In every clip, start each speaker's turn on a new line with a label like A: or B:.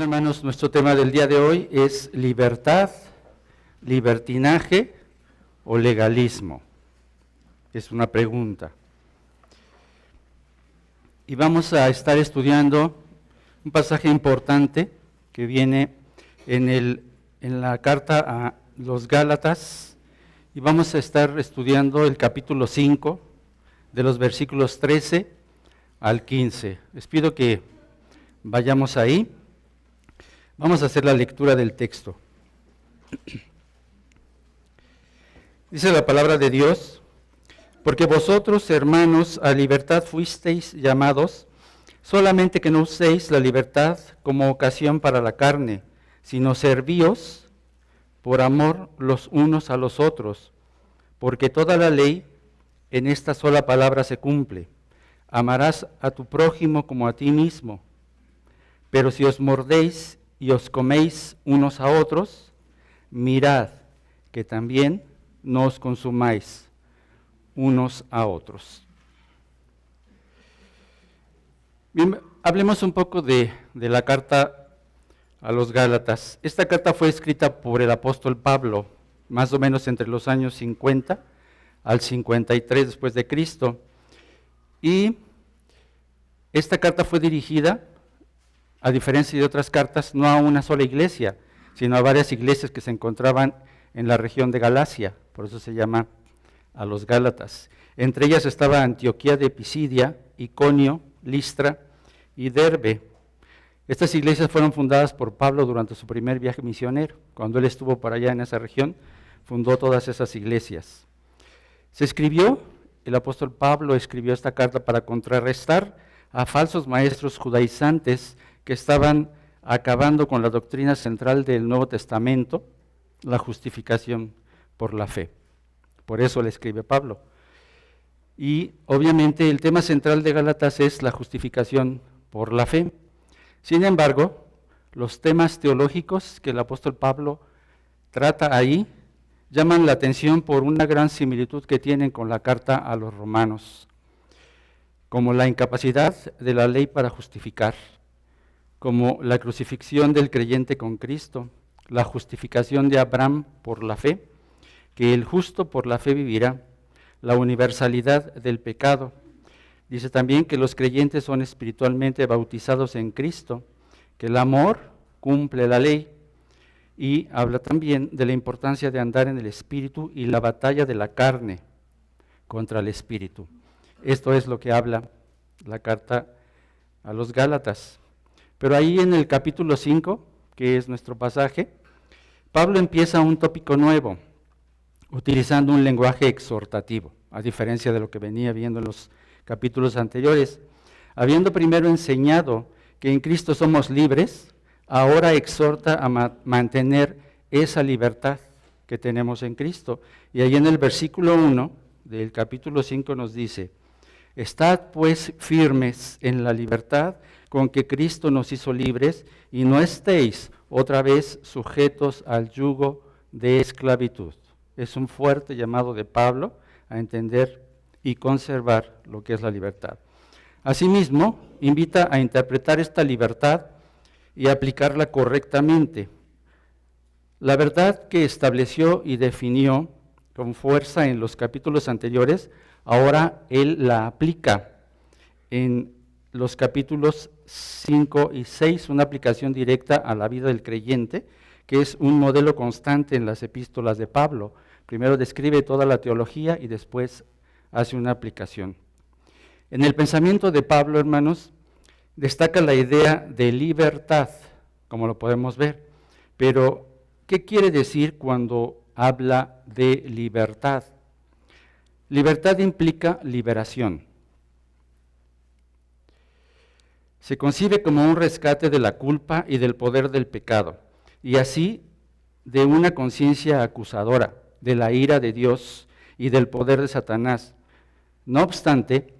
A: Bueno, hermanos, nuestro tema del día de hoy es libertad, libertinaje o legalismo. Es una pregunta. Y vamos a estar estudiando un pasaje importante que viene en la carta a los Gálatas, y vamos a estar estudiando el capítulo 5 de los versículos 13 al 15. Les pido que vayamos ahí. Vamos a hacer la lectura del texto. Dice la palabra de Dios: porque vosotros, hermanos, a libertad fuisteis llamados, solamente que no uséis la libertad como ocasión para la carne, sino servíos por amor los unos a los otros, porque toda la ley en esta sola palabra se cumple: amarás a tu prójimo como a ti mismo. Pero si os mordéis y os coméis unos a otros, mirad que también no os consumáis unos a otros. Bien, hablemos un poco de la carta a los Gálatas. Esta carta fue escrita por el apóstol Pablo, más o menos entre los años 50 al 53 después de Cristo. Y esta carta fue dirigida, a diferencia de otras cartas, no a una sola iglesia, sino a varias iglesias que se encontraban en la región de Galacia, por eso se llama a los Gálatas. Entre ellas estaba Antioquía de Pisidia, Iconio, Listra y Derbe. Estas iglesias fueron fundadas por Pablo durante su primer viaje misionero. Cuando él estuvo por allá en esa región, fundó todas esas iglesias. El apóstol Pablo escribió esta carta para contrarrestar a falsos maestros judaizantes que estaban acabando con la doctrina central del Nuevo Testamento, la justificación por la fe. Por eso le escribe Pablo. Y obviamente el tema central de Gálatas es la justificación por la fe. Sin embargo, los temas teológicos que el apóstol Pablo trata ahí llaman la atención por una gran similitud que tienen con la carta a los romanos, como la incapacidad de la ley para justificar, como la crucifixión del creyente con Cristo, la justificación de Abraham por la fe, que el justo por la fe vivirá, la universalidad del pecado. Dice también que los creyentes son espiritualmente bautizados en Cristo, que el amor cumple la ley, y habla también de la importancia de andar en el Espíritu y la batalla de la carne contra el Espíritu. Esto es lo que habla la carta a los Gálatas. Pero ahí en el capítulo 5, que es nuestro pasaje, Pablo empieza un tópico nuevo, utilizando un lenguaje exhortativo, a diferencia de lo que venía viendo en los capítulos anteriores. Habiendo primero enseñado que en Cristo somos libres, ahora exhorta a mantener esa libertad que tenemos en Cristo. Y ahí en el versículo 1 del capítulo 5 nos dice: estad pues firmes en la libertad con que Cristo nos hizo libres, y no estéis otra vez sujetos al yugo de esclavitud. Es un fuerte llamado de Pablo a entender y conservar lo que es la libertad. Asimismo, invita a interpretar esta libertad y aplicarla correctamente. La verdad que estableció y definió con fuerza en los capítulos anteriores, ahora él la aplica en los capítulos 5 y 6, una aplicación directa a la vida del creyente, que es un modelo constante en las epístolas de Pablo. Primero describe toda la teología y después hace una aplicación. En el pensamiento de Pablo, hermanos, destaca la idea de libertad, como lo podemos ver. Pero, ¿qué quiere decir cuando habla de libertad? Libertad implica liberación. Se concibe como un rescate de la culpa y del poder del pecado, y así de una conciencia acusadora, de la ira de Dios y del poder de Satanás. No obstante,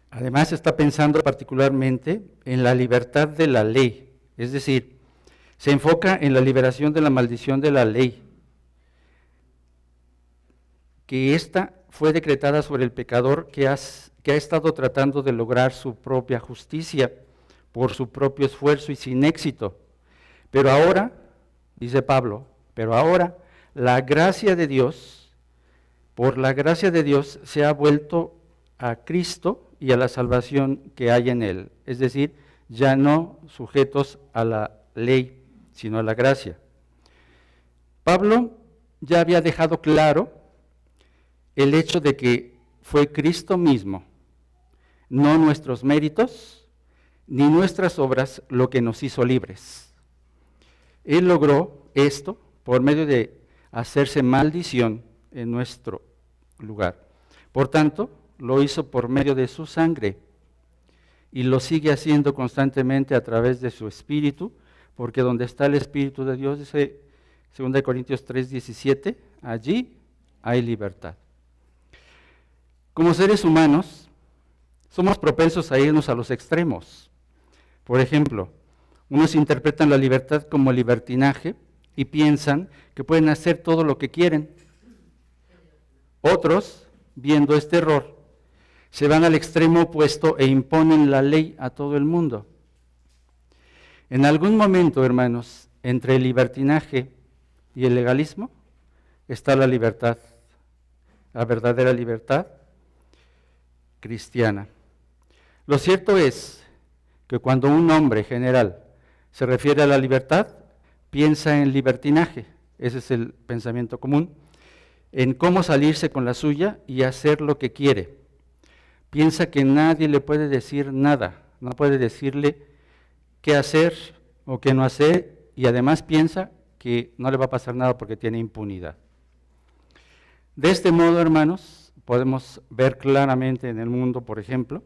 A: además está pensando particularmente en la libertad de la ley, es decir, se enfoca en la liberación de la maldición de la ley, que ésta fue decretada sobre el pecador que ha estado tratando de lograr su propia justicia por su propio esfuerzo y sin éxito. Pero ahora, dice Pablo, pero ahora la gracia de Dios, por la gracia de Dios se ha vuelto a Cristo y a la salvación que hay en Él. Es decir, ya no sujetos a la ley, sino a la gracia. Pablo ya había dejado claro el hecho de que fue Cristo mismo, no nuestros méritos, ni nuestras obras lo que nos hizo libres. Él logró esto por medio de hacerse maldición en nuestro lugar. Por tanto, lo hizo por medio de su sangre y lo sigue haciendo constantemente a través de su Espíritu, porque donde está el Espíritu de Dios, dice 2 Corintios 3:17, allí hay libertad. Como seres humanos, somos propensos a irnos a los extremos. Por ejemplo, unos interpretan la libertad como libertinaje y piensan que pueden hacer todo lo que quieren. Otros, viendo este error, se van al extremo opuesto e imponen la ley a todo el mundo. En algún momento, hermanos, entre el libertinaje y el legalismo está la libertad, la verdadera libertad cristiana. Lo cierto es que cuando un hombre general se refiere a la libertad, piensa en libertinaje, ese es el pensamiento común, en cómo salirse con la suya y hacer lo que quiere. Piensa que nadie le puede decir nada, no puede decirle qué hacer o qué no hacer, y además piensa que no le va a pasar nada porque tiene impunidad. De este modo, hermanos, podemos ver claramente en el mundo, por ejemplo,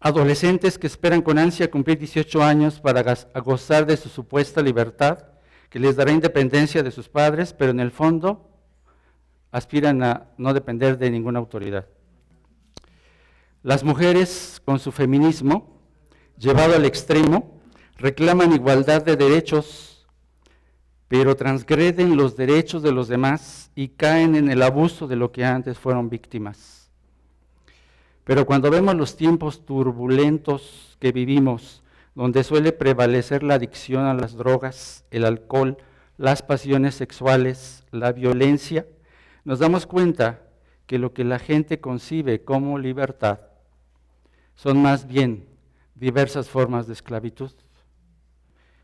A: adolescentes que esperan con ansia cumplir 18 años para gozar de su supuesta libertad, que les dará independencia de sus padres, pero en el fondo aspiran a no depender de ninguna autoridad. Las mujeres, con su feminismo llevado al extremo, reclaman igualdad de derechos, pero transgreden los derechos de los demás y caen en el abuso de lo que antes fueron víctimas. Pero cuando vemos los tiempos turbulentos que vivimos, donde suele prevalecer la adicción a las drogas, el alcohol, las pasiones sexuales, la violencia, nos damos cuenta que lo que la gente concibe como libertad son más bien diversas formas de esclavitud.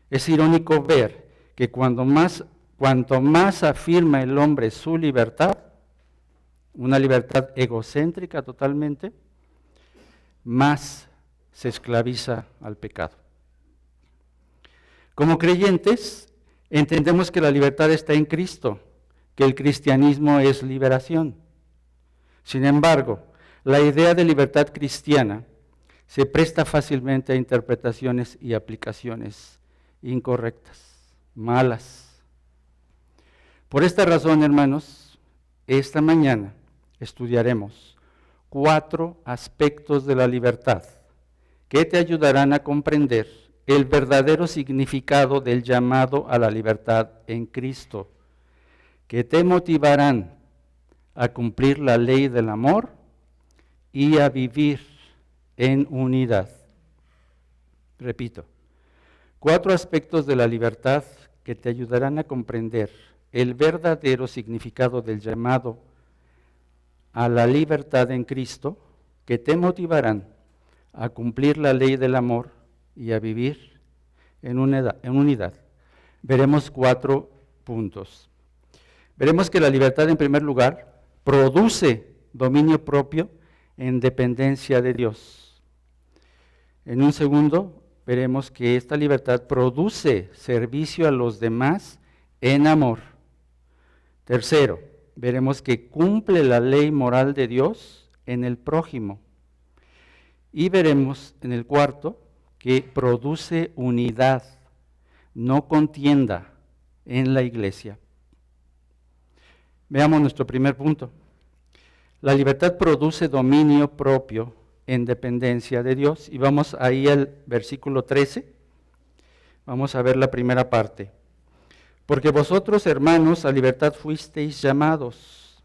A: Es irónico ver que cuanto más afirma el hombre su libertad, una libertad egocéntrica totalmente, más se esclaviza al pecado. Como creyentes, entendemos que la libertad está en Cristo, que el cristianismo es liberación. Sin embargo, la idea de libertad cristiana se presta fácilmente a interpretaciones y aplicaciones incorrectas, malas. Por esta razón, hermanos, esta mañana estudiaremos 4 aspectos de la libertad que te ayudarán a comprender el verdadero significado del llamado a la libertad en Cristo, que te motivarán a cumplir la ley del amor y a vivir en unidad. Repito, 4 aspectos de la libertad que te ayudarán a comprender el verdadero significado del llamado a la libertad en Cristo, que te motivarán a cumplir la ley del amor y a vivir en unidad. Veremos 4 puntos. Veremos que la libertad, en primer lugar, produce dominio propio en dependencia de Dios. En un segundo, veremos que esta libertad produce servicio a los demás en amor. Tercero, veremos que cumple la ley moral de Dios en el prójimo. Y veremos en el cuarto que produce unidad, no contienda en la iglesia. Veamos nuestro primer punto. La libertad produce dominio propio en dependencia de Dios. Y vamos ahí al versículo 13. Vamos a ver la primera parte. Porque vosotros, hermanos, a libertad fuisteis llamados.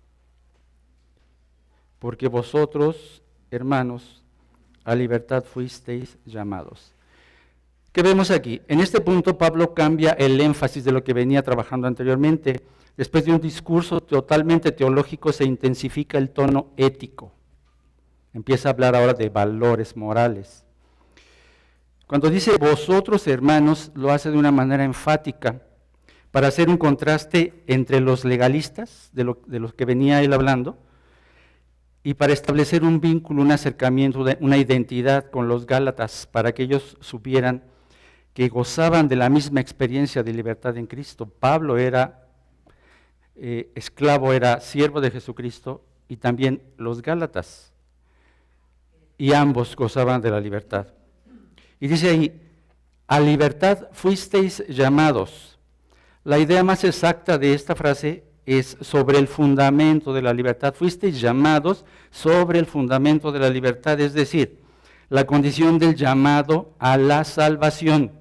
A: Porque vosotros, hermanos, a libertad fuisteis llamados. ¿Qué vemos aquí? En este punto Pablo cambia el énfasis de lo que venía trabajando anteriormente. Después de un discurso totalmente teológico se intensifica el tono ético. Empieza a hablar ahora de valores morales. Cuando dice vosotros hermanos, lo hace de una manera enfática para hacer un contraste entre los legalistas, de los que venía él hablando, y para establecer un vínculo, un acercamiento, una identidad con los gálatas, para que ellos supieran que gozaban de la misma experiencia de libertad en Cristo. Pablo era esclavo, era siervo de Jesucristo, y también los gálatas, y ambos gozaban de la libertad. Y dice ahí, a libertad fuisteis llamados. La idea más exacta de esta frase es sobre el fundamento de la libertad. Fuisteis llamados sobre el fundamento de la libertad, es decir, la condición del llamado a la salvación,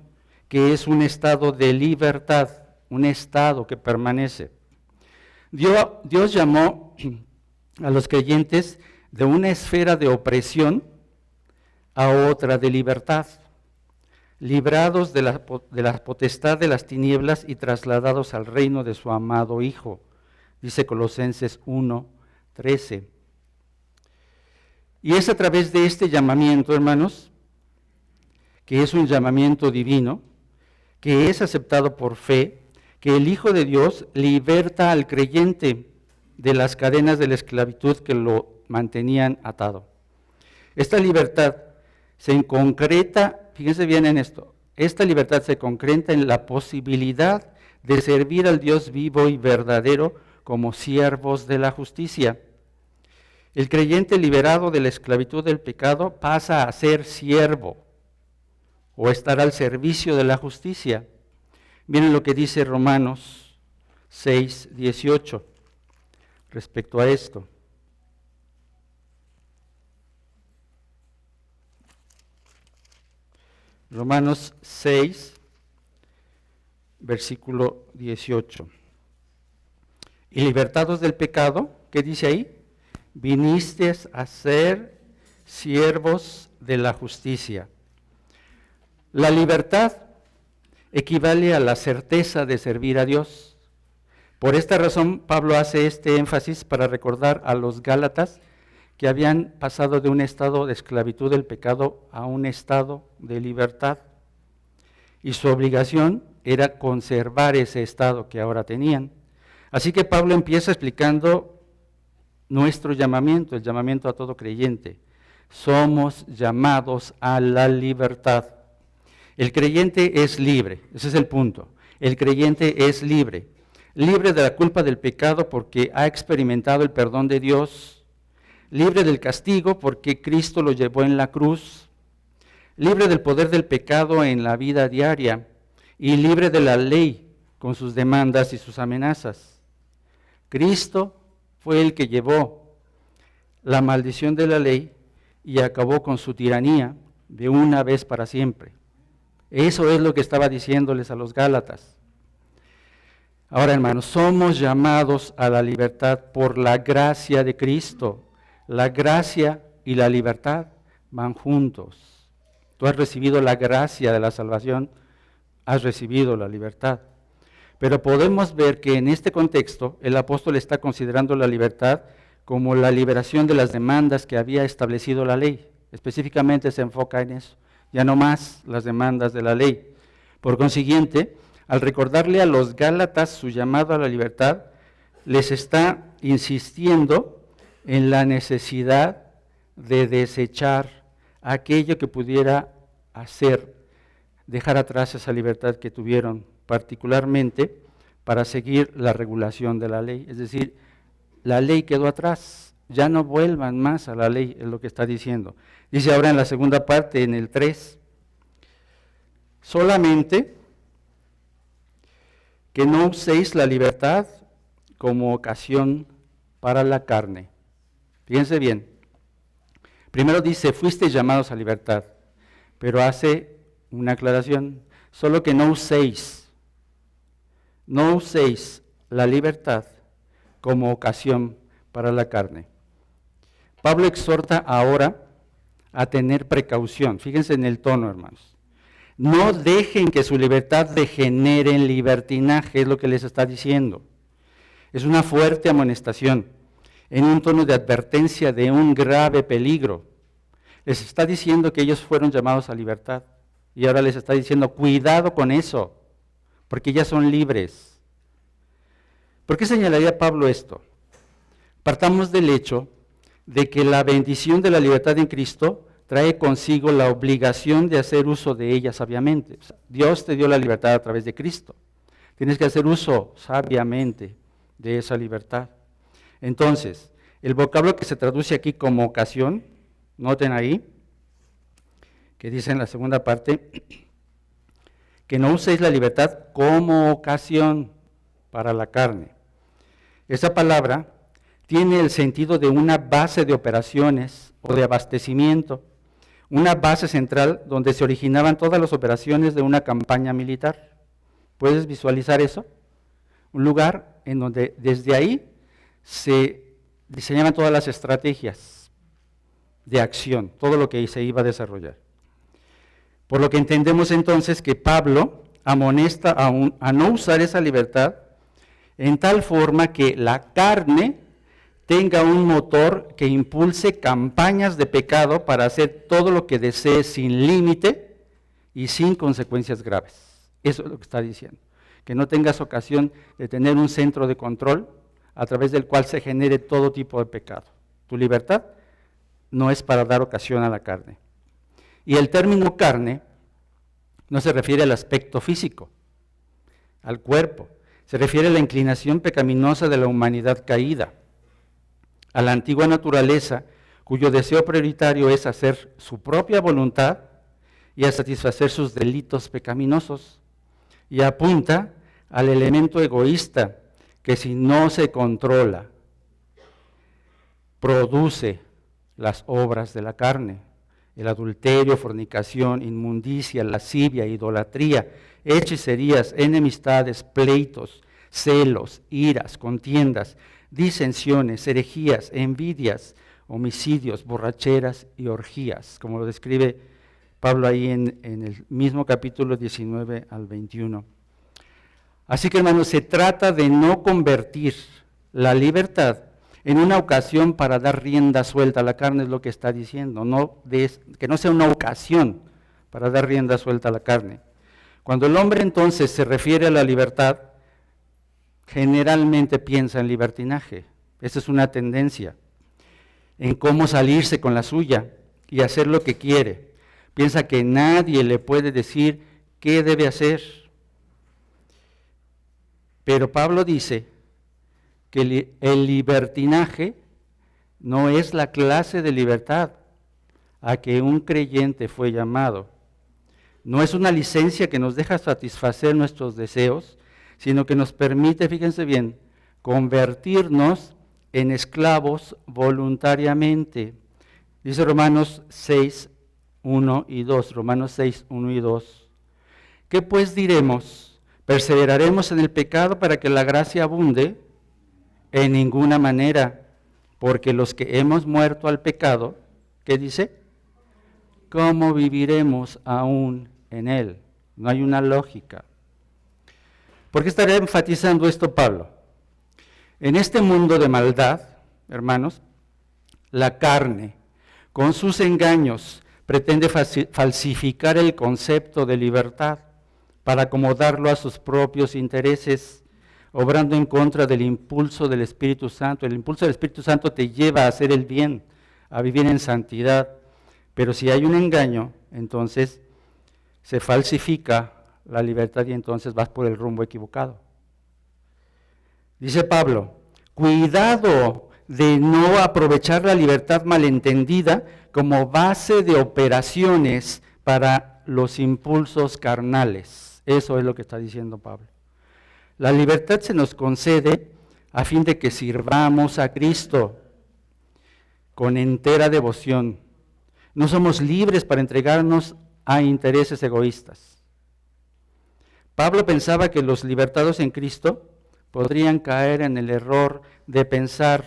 A: que es un estado de libertad, un estado que permanece. Dios llamó a los creyentes de una esfera de opresión a otra de libertad, librados de la potestad de las tinieblas y trasladados al reino de su amado Hijo, dice Colosenses 1:13. Y es a través de este llamamiento, hermanos, que es un llamamiento divino, que es aceptado por fe, que el Hijo de Dios liberta al creyente de las cadenas de la esclavitud que lo mantenían atado. Esta libertad se concreta, fíjense bien en esto, esta libertad se concreta en la posibilidad de servir al Dios vivo y verdadero como siervos de la justicia. El creyente liberado de la esclavitud del pecado pasa a ser siervo o estar al servicio de la justicia. Miren lo que dice Romanos 6:18 respecto a esto. Romanos 6, versículo 18. Y libertados del pecado, ¿qué dice ahí? Vinisteis a ser siervos de la justicia. La libertad equivale a la certeza de servir a Dios. Por esta razón, Pablo hace este énfasis para recordar a los gálatas que habían pasado de un estado de esclavitud del pecado a un estado de libertad. Y su obligación era conservar ese estado que ahora tenían. Así que Pablo empieza explicando nuestro llamamiento, el llamamiento a todo creyente. Somos llamados a la libertad. El creyente es libre, ese es el punto. El creyente es libre, libre de la culpa del pecado porque ha experimentado el perdón de Dios, libre del castigo porque Cristo lo llevó en la cruz, libre del poder del pecado en la vida diaria y libre de la ley con sus demandas y sus amenazas. Cristo fue el que llevó la maldición de la ley y acabó con su tiranía de una vez para siempre. Eso es lo que estaba diciéndoles a los gálatas. Ahora, hermanos, somos llamados a la libertad por la gracia de Cristo. La gracia y la libertad van juntos. Tú has recibido la gracia de la salvación, has recibido la libertad. Pero podemos ver que en este contexto el apóstol está considerando la libertad como la liberación de las demandas que había establecido la ley. Específicamente se enfoca en eso, ya no más las demandas de la ley. Por consiguiente, al recordarle a los gálatas su llamado a la libertad, les está insistiendo en la necesidad de desechar aquello que pudiera dejar atrás esa libertad que tuvieron, particularmente para seguir la regulación de la ley. Es decir, la ley quedó atrás, ya no vuelvan más a la ley, es lo que está diciendo. Dice ahora en la segunda parte, en el 3, solamente que no uséis la libertad como ocasión para la carne. Fíjense bien, primero dice, fuisteis llamados a libertad, pero hace una aclaración, solo que no uséis la libertad como ocasión para la carne. Pablo exhorta ahora a tener precaución. Fíjense en el tono, hermanos. No dejen que su libertad degenere en libertinaje, es lo que les está diciendo. Es una fuerte amonestación, en un tono de advertencia de un grave peligro. Les está diciendo que ellos fueron llamados a libertad, y ahora les está diciendo, cuidado con eso, porque ya son libres. ¿Por qué señalaría Pablo esto? Partamos del hecho de que la bendición de la libertad en Cristo trae consigo la obligación de hacer uso de ella sabiamente. O sea, Dios te dio la libertad a través de Cristo. Tienes que hacer uso sabiamente de esa libertad. Entonces, el vocablo que se traduce aquí como ocasión, noten ahí, que dice en la segunda parte, que no uséis la libertad como ocasión para la carne. Esa palabra tiene el sentido de una base de operaciones o de abastecimiento, una base central donde se originaban todas las operaciones de una campaña militar. ¿Puedes visualizar eso? Un lugar en donde desde ahí se diseñaban todas las estrategias de acción, todo lo que se iba a desarrollar. Por lo que entendemos entonces que Pablo amonesta a no usar esa libertad en tal forma que la carne tenga un motor que impulse campañas de pecado para hacer todo lo que desee sin límite y sin consecuencias graves. Eso es lo que está diciendo. Que no tengas ocasión de tener un centro de control a través del cual se genere todo tipo de pecado. Tu libertad no es para dar ocasión a la carne. Y el término carne no se refiere al aspecto físico, al cuerpo. Se refiere a la inclinación pecaminosa de la humanidad caída, a la antigua naturaleza, cuyo deseo prioritario es hacer su propia voluntad y a satisfacer sus delitos pecaminosos. Y apunta al elemento egoísta, que si no se controla, produce las obras de la carne, el adulterio, fornicación, inmundicia, lascivia, idolatría, hechicerías, enemistades, pleitos, celos, iras, contiendas, disensiones, herejías, envidias, homicidios, borracheras y orgías, como lo describe Pablo ahí en el mismo capítulo 19 al 21. Así que, hermanos, se trata de no convertir la libertad en una ocasión para dar rienda suelta a la carne, es lo que está diciendo, que no sea una ocasión para dar rienda suelta a la carne. Cuando el hombre entonces se refiere a la libertad, generalmente piensa en libertinaje. Esa es una tendencia, en cómo salirse con la suya y hacer lo que quiere. Piensa que nadie le puede decir qué debe hacer. Pero Pablo dice que el libertinaje no es la clase de libertad a que un creyente fue llamado. No es una licencia que nos deja satisfacer nuestros deseos, sino que nos permite, fíjense bien, convertirnos en esclavos voluntariamente. Dice Romanos 6, 1 y 2, Romanos 6, 1 y 2. ¿Qué pues diremos? ¿Perseveraremos en el pecado para que la gracia abunde? En ninguna manera, porque los que hemos muerto al pecado, ¿qué dice? ¿Cómo viviremos aún en él? No hay una lógica. ¿Por qué estaría enfatizando esto Pablo? En este mundo de maldad, hermanos, la carne, con sus engaños, pretende falsificar el concepto de libertad para acomodarlo a sus propios intereses, obrando en contra del impulso del Espíritu Santo. El impulso del Espíritu Santo te lleva a hacer el bien, a vivir en santidad. Pero si hay un engaño, entonces se falsifica la libertad y entonces vas por el rumbo equivocado. Dice Pablo, cuidado de no aprovechar la libertad malentendida como base de operaciones para los impulsos carnales. Eso es lo que está diciendo Pablo. La libertad se nos concede a fin de que sirvamos a Cristo con entera devoción. No somos libres para entregarnos a intereses egoístas. Pablo pensaba que los libertados en Cristo podrían caer en el error de pensar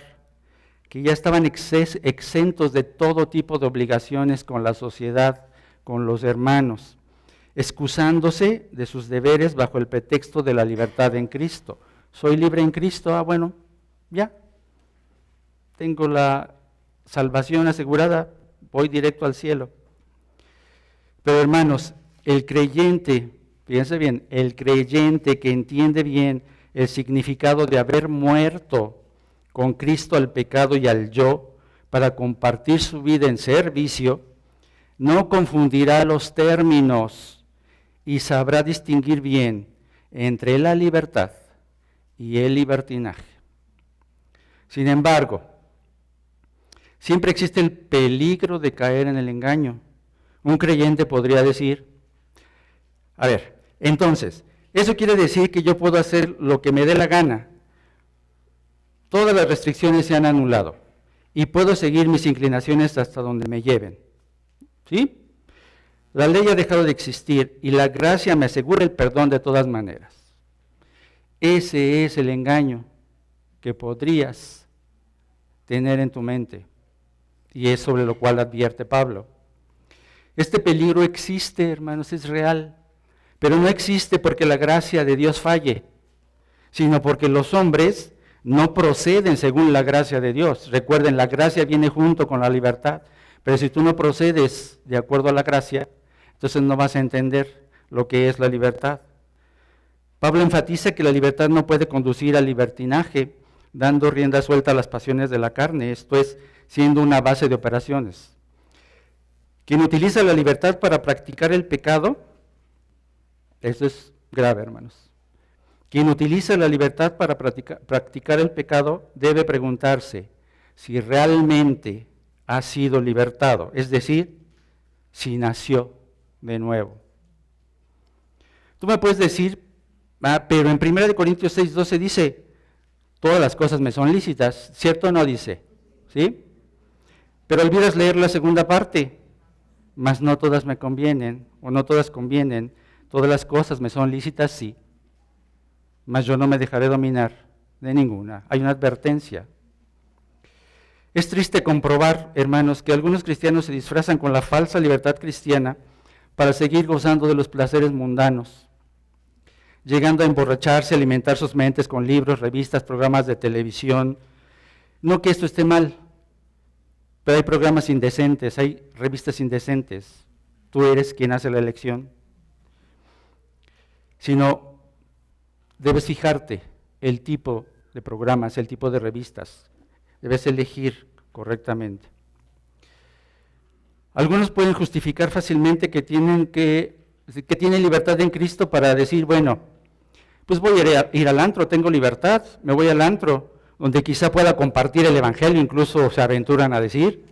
A: que ya estaban exentos de todo tipo de obligaciones con la sociedad, con los hermanos, excusándose de sus deberes bajo el pretexto de la libertad en Cristo. Soy libre en Cristo, bueno, ya, tengo la salvación asegurada, voy directo al cielo. Pero hermanos, el creyente, fíjense bien, el creyente que entiende bien el significado de haber muerto con Cristo al pecado y al yo para compartir su vida en servicio, no confundirá los términos y sabrá distinguir bien entre la libertad y el libertinaje. Sin embargo, siempre existe el peligro de caer en el engaño. Un creyente podría decir, a ver, entonces, eso quiere decir que yo puedo hacer lo que me dé la gana. Todas las restricciones se han anulado y puedo seguir mis inclinaciones hasta donde me lleven. ¿Sí? La ley ha dejado de existir y la gracia me asegura el perdón de todas maneras. Ese es el engaño que podrías tener en tu mente y es sobre lo cual advierte Pablo. Este peligro existe, hermanos, es real, pero no existe porque la gracia de Dios falle, sino porque los hombres no proceden según la gracia de Dios. Recuerden, la gracia viene junto con la libertad, pero si tú no procedes de acuerdo a la gracia, entonces no vas a entender lo que es la libertad. Pablo enfatiza que la libertad no puede conducir al libertinaje, dando rienda suelta a las pasiones de la carne, esto es, siendo una base de operaciones. Quien utiliza la libertad para practicar el pecado, eso es grave, hermanos. Quien utiliza la libertad para practicar el pecado debe preguntarse si realmente ha sido libertado, es decir, si nació de nuevo. Tú me puedes decir, pero en 1 Corintios 6:12 dice, todas las cosas me son lícitas, ¿cierto o no dice? ¿Sí? Pero olvidas leer la segunda parte, mas no todas me convienen, o no todas convienen, todas las cosas me son lícitas, sí, mas yo no me dejaré dominar de ninguna. Hay una advertencia. Es triste comprobar, hermanos, que algunos cristianos se disfrazan con la falsa libertad cristiana para seguir gozando de los placeres mundanos, llegando a emborracharse, alimentar sus mentes con libros, revistas, programas de televisión. No que esto esté mal, pero hay programas indecentes, hay revistas indecentes. Tú eres quien hace la elección. Sino, debes fijarte el tipo de programas, el tipo de revistas. Debes elegir correctamente. Algunos pueden justificar fácilmente que tienen libertad en Cristo para decir, bueno, pues voy a ir al antro, tengo libertad, me voy al antro, donde quizá pueda compartir el evangelio, incluso se aventuran a decir,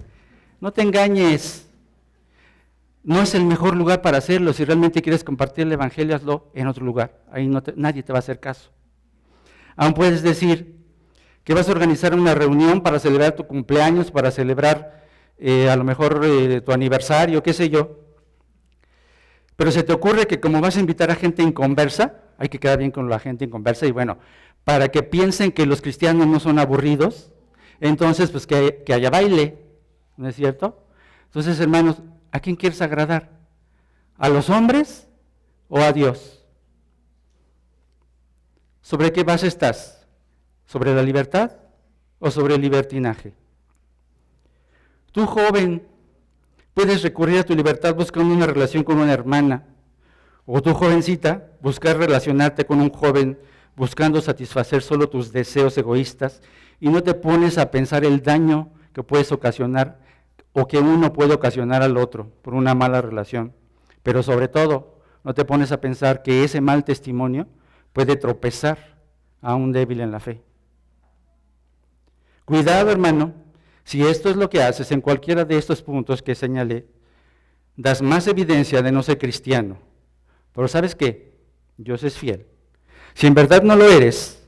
A: no te engañes, no es el mejor lugar para hacerlo, si realmente quieres compartir el evangelio, hazlo en otro lugar, ahí nadie te va a hacer caso. Aún puedes decir que vas a organizar una reunión para celebrar tu cumpleaños, para celebrar a lo mejor tu aniversario, qué sé yo, pero se te ocurre que como vas a invitar a gente inconversa, hay que quedar bien con la gente inconversa, y bueno, para que piensen que los cristianos no son aburridos, entonces pues que haya baile, ¿no es cierto? Entonces, hermanos, ¿a quién quieres agradar? ¿A los hombres o a Dios? ¿Sobre qué base estás? ¿Sobre la libertad o sobre el libertinaje? Tú, joven, puedes recurrir a tu libertad buscando una relación con una hermana, o tú, jovencita, buscar relacionarte con un joven buscando satisfacer solo tus deseos egoístas y no te pones a pensar el daño que puedes ocasionar o que uno puede ocasionar al otro por una mala relación. Pero sobre todo, no te pones a pensar que ese mal testimonio puede tropezar a un débil en la fe. Cuidado, hermano, si esto es lo que haces en cualquiera de estos puntos que señalé, das más evidencia de no ser cristiano. Pero ¿sabes qué? Dios es fiel. Si en verdad no lo eres,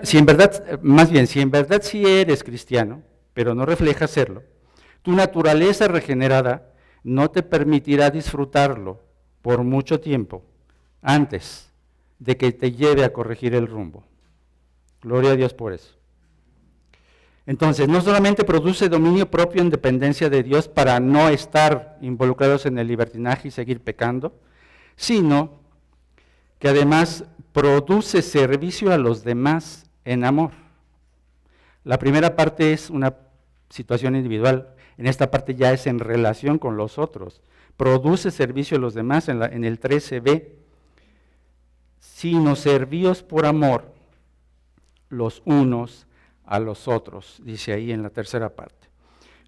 A: si en verdad sí eres cristiano, pero no refleja serlo, tu naturaleza regenerada no te permitirá disfrutarlo por mucho tiempo antes de que te lleve a corregir el rumbo. Gloria a Dios por eso. Entonces, no solamente produce dominio propio en dependencia de Dios para no estar involucrados en el libertinaje y seguir pecando, sino que además produce servicio a los demás en amor. La primera parte es una situación individual, en esta parte ya es en relación con los otros. Produce servicio a los demás en el 13b, sino servíos por amor los unos a los otros, dice ahí en la tercera parte.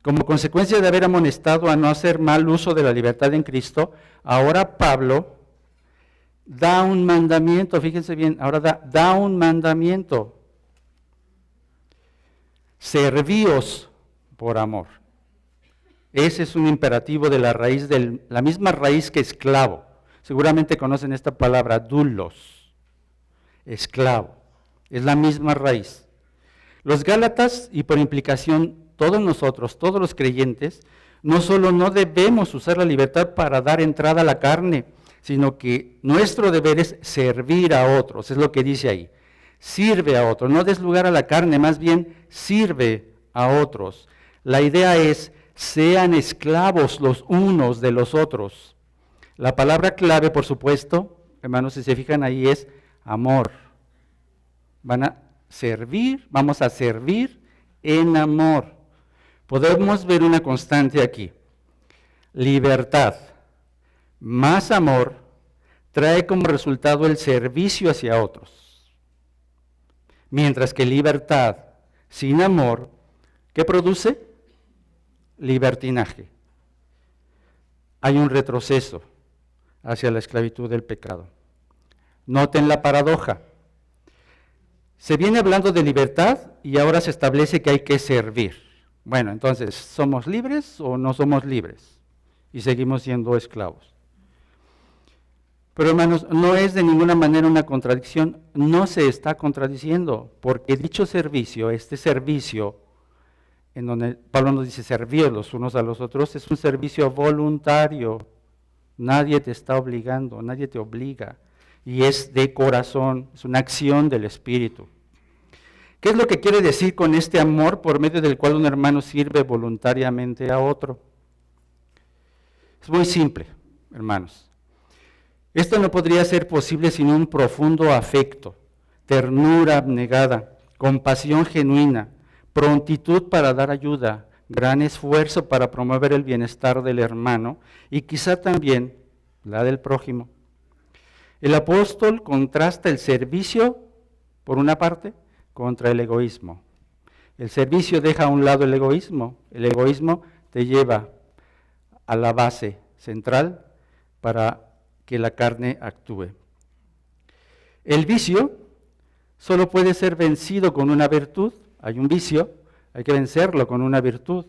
A: Como consecuencia de haber amonestado a no hacer mal uso de la libertad en Cristo, ahora Pablo da un mandamiento, fíjense bien, ahora da un mandamiento. Servíos por amor. Ese es un imperativo de la raíz, la misma raíz que esclavo. Seguramente conocen esta palabra, doulos, esclavo. Es la misma raíz. Los Gálatas, y por implicación todos nosotros, todos los creyentes, no solo no debemos usar la libertad para dar entrada a la carne, sino que nuestro deber es servir a otros, es lo que dice ahí. Sirve a otros, no des lugar a la carne, más bien sirve a otros. La idea es, sean esclavos los unos de los otros. La palabra clave, por supuesto, hermanos, si se fijan ahí, es amor. Vamos a servir en amor. Podemos ver una constante aquí. Libertad más amor trae como resultado el servicio hacia otros. Mientras que libertad sin amor, ¿qué produce? Libertinaje. Hay un retroceso hacia la esclavitud del pecado. Noten la paradoja. Se viene hablando de libertad y ahora se establece que hay que servir. Bueno, entonces, ¿somos libres o no somos libres? Y seguimos siendo esclavos. Pero hermanos, no es de ninguna manera una contradicción, no se está contradiciendo, porque dicho servicio, este servicio, en donde Pablo nos dice servir los unos a los otros, es un servicio voluntario. Nadie te está obligando, nadie te obliga. Y es de corazón, es una acción del Espíritu. ¿Qué es lo que quiere decir con este amor por medio del cual un hermano sirve voluntariamente a otro? Es muy simple, hermanos. Esto no podría ser posible sin un profundo afecto, ternura abnegada, compasión genuina, prontitud para dar ayuda, gran esfuerzo para promover el bienestar del hermano y quizá también la del prójimo. El apóstol contrasta el servicio, por una parte, contra el egoísmo. El servicio deja a un lado el egoísmo te lleva a la base central para que la carne actúe. El vicio solo puede ser vencido con una virtud. Hay un vicio, hay que vencerlo con una virtud,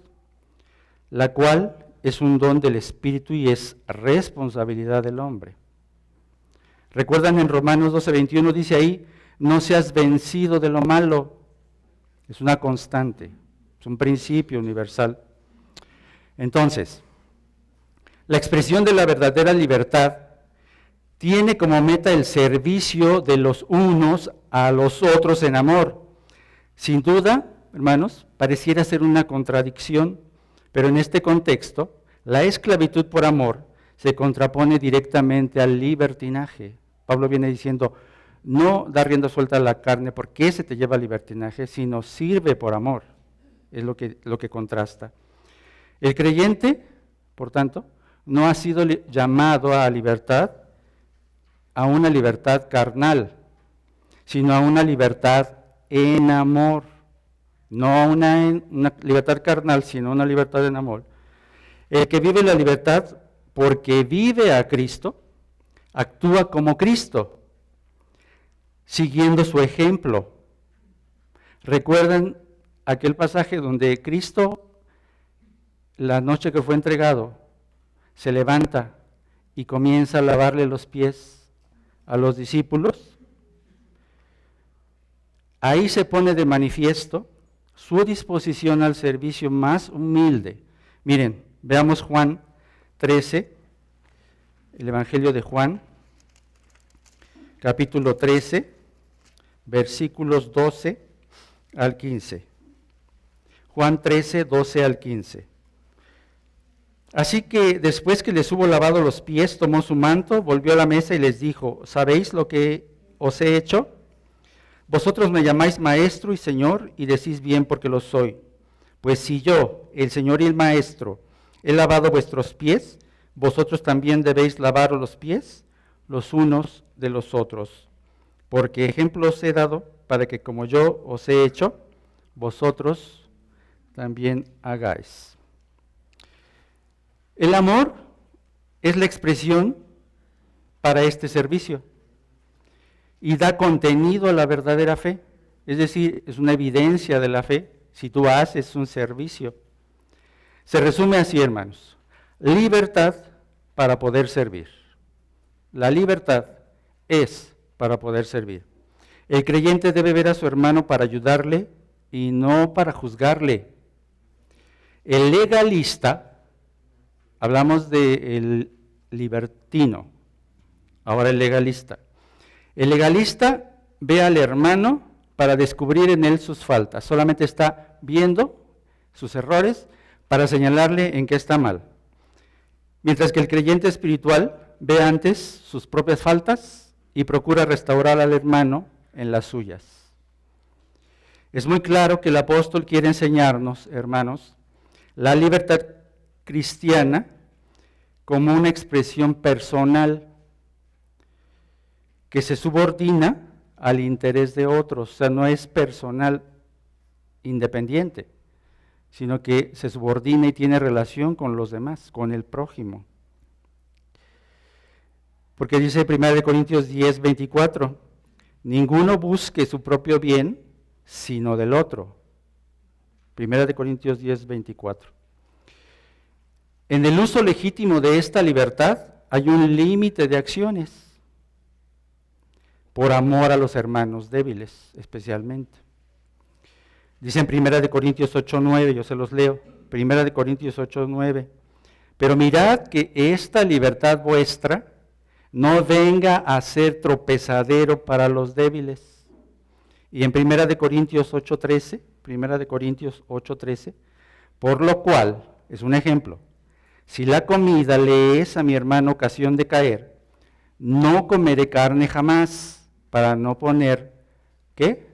A: la cual es un don del Espíritu y es responsabilidad del hombre. ¿Recuerdan en Romanos 12:21 dice ahí, no seas vencido de lo malo? Es una constante, es un principio universal. Entonces, la expresión de la verdadera libertad tiene como meta el servicio de los unos a los otros en amor. Sin duda, hermanos, pareciera ser una contradicción, pero en este contexto, la esclavitud por amor se contrapone directamente al libertinaje. Pablo viene diciendo, no da rienda suelta a la carne porque ese te lleva al libertinaje, sino sirve por amor. Es lo que contrasta. El creyente, por tanto, no ha sido llamado a libertad, a una libertad carnal, sino a una libertad en amor. No a una libertad carnal, sino una libertad en amor. El que vive la libertad porque vive a Cristo, actúa como Cristo, siguiendo su ejemplo. ¿Recuerdan aquel pasaje donde Cristo, la noche que fue entregado, se levanta y comienza a lavarle los pies a los discípulos? Ahí se pone de manifiesto su disposición al servicio más humilde. Miren, veamos Juan 13, el Evangelio de Juan, capítulo 13, versículos 12 al 15. Juan 13, 12 al 15. Así que después que les hubo lavado los pies, tomó su manto, volvió a la mesa y les dijo, ¿sabéis lo que os he hecho? Vosotros me llamáis maestro y señor y decís bien porque lo soy. Pues si yo, el Señor y el Maestro, he lavado vuestros pies, vosotros también debéis lavaros los pies los unos de los otros. Porque ejemplo os he dado para que como yo os he hecho, vosotros también hagáis. El amor es la expresión para este servicio y da contenido a la verdadera fe, es decir, es una evidencia de la fe si tú haces un servicio. Se resume así, hermanos: libertad para poder servir. La libertad es para poder servir. El creyente debe ver a su hermano para ayudarle y no para juzgarle. El legalista, hablamos del libertino, ahora el legalista. El legalista ve al hermano para descubrir en él sus faltas, solamente está viendo sus errores para señalarle en qué está mal. Mientras que el creyente espiritual ve antes sus propias faltas y procura restaurar al hermano en las suyas. Es muy claro que el apóstol quiere enseñarnos, hermanos, la libertad cristiana como una expresión personal que se subordina al interés de otros, o sea, no es personal independiente, sino que se subordina y tiene relación con los demás, con el prójimo. Porque dice 1 Corintios 10, 24, ninguno busque su propio bien, sino del otro. 1 Corintios 10, 24. En el uso legítimo de esta libertad hay un límite de acciones, por amor a los hermanos débiles especialmente. Dice en 1 Corintios 8, 9, yo se los leo, 1 Corintios 8, 9, pero mirad que esta libertad vuestra no venga a ser tropezadero para los débiles. Y en 1 Corintios 8, 13, 1 Corintios 8, 13, por lo cual, es un ejemplo, si la comida le es a mi hermano ocasión de caer, no comeré carne jamás para no poner, ¿qué?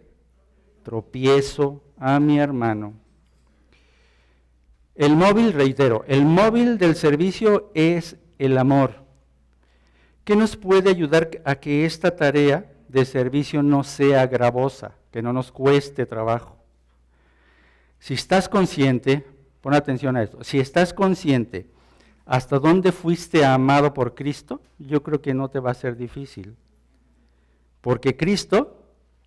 A: Tropiezo a mi hermano. El móvil, reitero, el móvil del servicio es el amor. ¿Qué nos puede ayudar a que esta tarea de servicio no sea gravosa, que no nos cueste trabajo? Si estás consciente, pon atención a esto, si estás consciente hasta dónde fuiste amado por Cristo, yo creo que no te va a ser difícil. Porque Cristo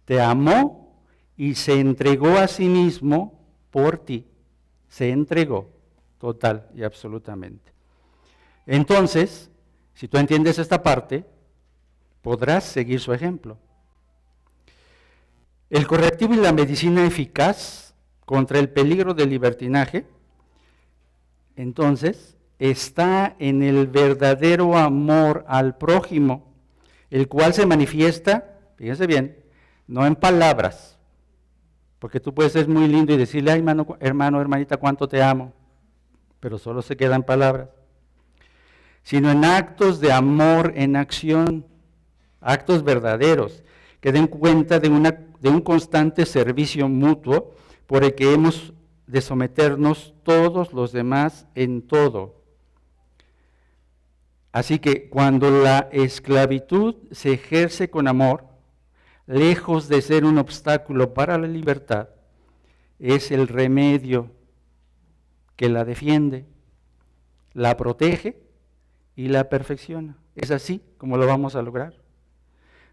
A: te amó y se entregó a sí mismo por ti. Se entregó total y absolutamente. Entonces, si tú entiendes esta parte, podrás seguir su ejemplo. El correctivo y la medicina eficaz contra el peligro del libertinaje, entonces, está en el verdadero amor al prójimo, el cual se manifiesta, fíjense bien, no en palabras, porque tú puedes ser muy lindo y decirle, ay, hermano, hermanita, cuánto te amo, pero solo se queda en palabras, sino en actos de amor en acción, actos verdaderos, que den cuenta de un constante servicio mutuo por el que hemos de someternos todos los demás en todo. Así que cuando la esclavitud se ejerce con amor, lejos de ser un obstáculo para la libertad, es el remedio que la defiende, la protege y la perfecciona. Es así como lo vamos a lograr.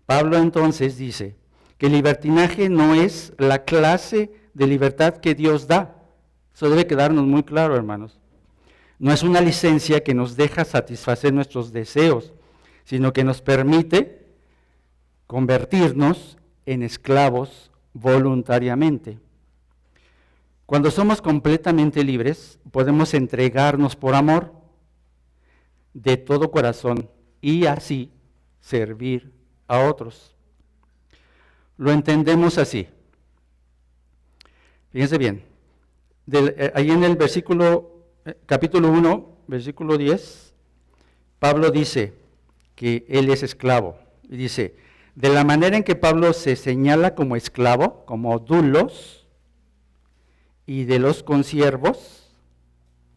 A: Pablo entonces dice que el libertinaje no es la clase de libertad que Dios da. Eso debe quedarnos muy claro, hermanos. No es una licencia que nos deja satisfacer nuestros deseos, sino que nos permite convertirnos en esclavos voluntariamente. Cuando somos completamente libres, podemos entregarnos por amor de todo corazón y así servir a otros. Lo entendemos así. Fíjense bien, ahí en el capítulo 1, versículo 10, Pablo dice que él es esclavo. Y dice, de la manera en que Pablo se señala como esclavo, como doulos, y de los consiervos,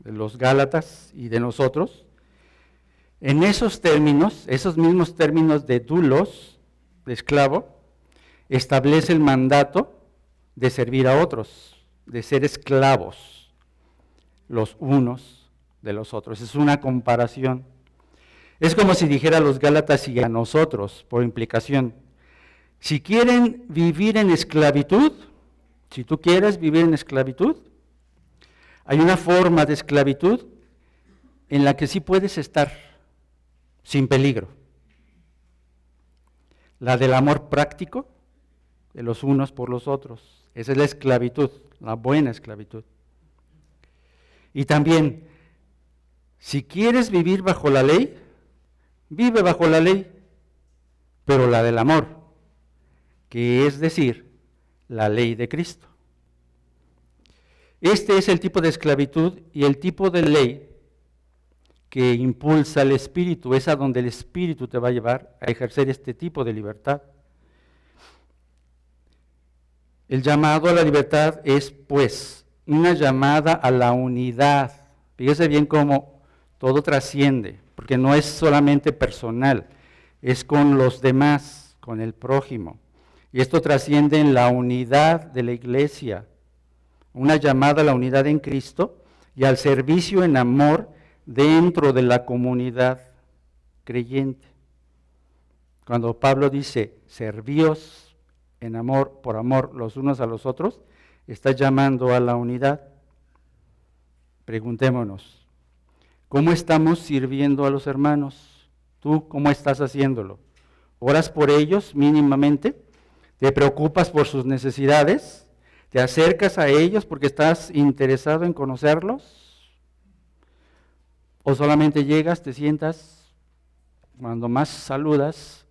A: de los Gálatas y de nosotros, en esos términos, esos mismos términos de doulos, de esclavo, establece el mandato de servir a otros, de ser esclavos los unos de los otros. Es una comparación. Es como si dijera a los Gálatas y a nosotros, por implicación, si quieren vivir en esclavitud, si tú quieres vivir en esclavitud, hay una forma de esclavitud en la que sí puedes estar sin peligro. La del amor práctico de los unos por los otros. Esa es la esclavitud, la buena esclavitud. Y también, si quieres vivir bajo la ley, vive bajo la ley, pero la del amor, que es decir, la ley de Cristo. Este es el tipo de esclavitud y el tipo de ley que impulsa el Espíritu, es a donde el Espíritu te va a llevar a ejercer este tipo de libertad. El llamado a la libertad es, pues, una llamada a la unidad. Fíjese bien cómo todo trasciende, porque no es solamente personal, es con los demás, con el prójimo. Y esto trasciende en la unidad de la iglesia, una llamada a la unidad en Cristo y al servicio en amor dentro de la comunidad creyente. Cuando Pablo dice, servíos en amor, por amor los unos a los otros, está llamando a la unidad. Preguntémonos, ¿cómo estamos sirviendo a los hermanos? ¿Tú cómo estás haciéndolo? ¿Oras por ellos mínimamente? ¿Te preocupas por sus necesidades? ¿Te acercas a ellos porque estás interesado en conocerlos? ¿O solamente llegas, te sientas, cuando más saludas,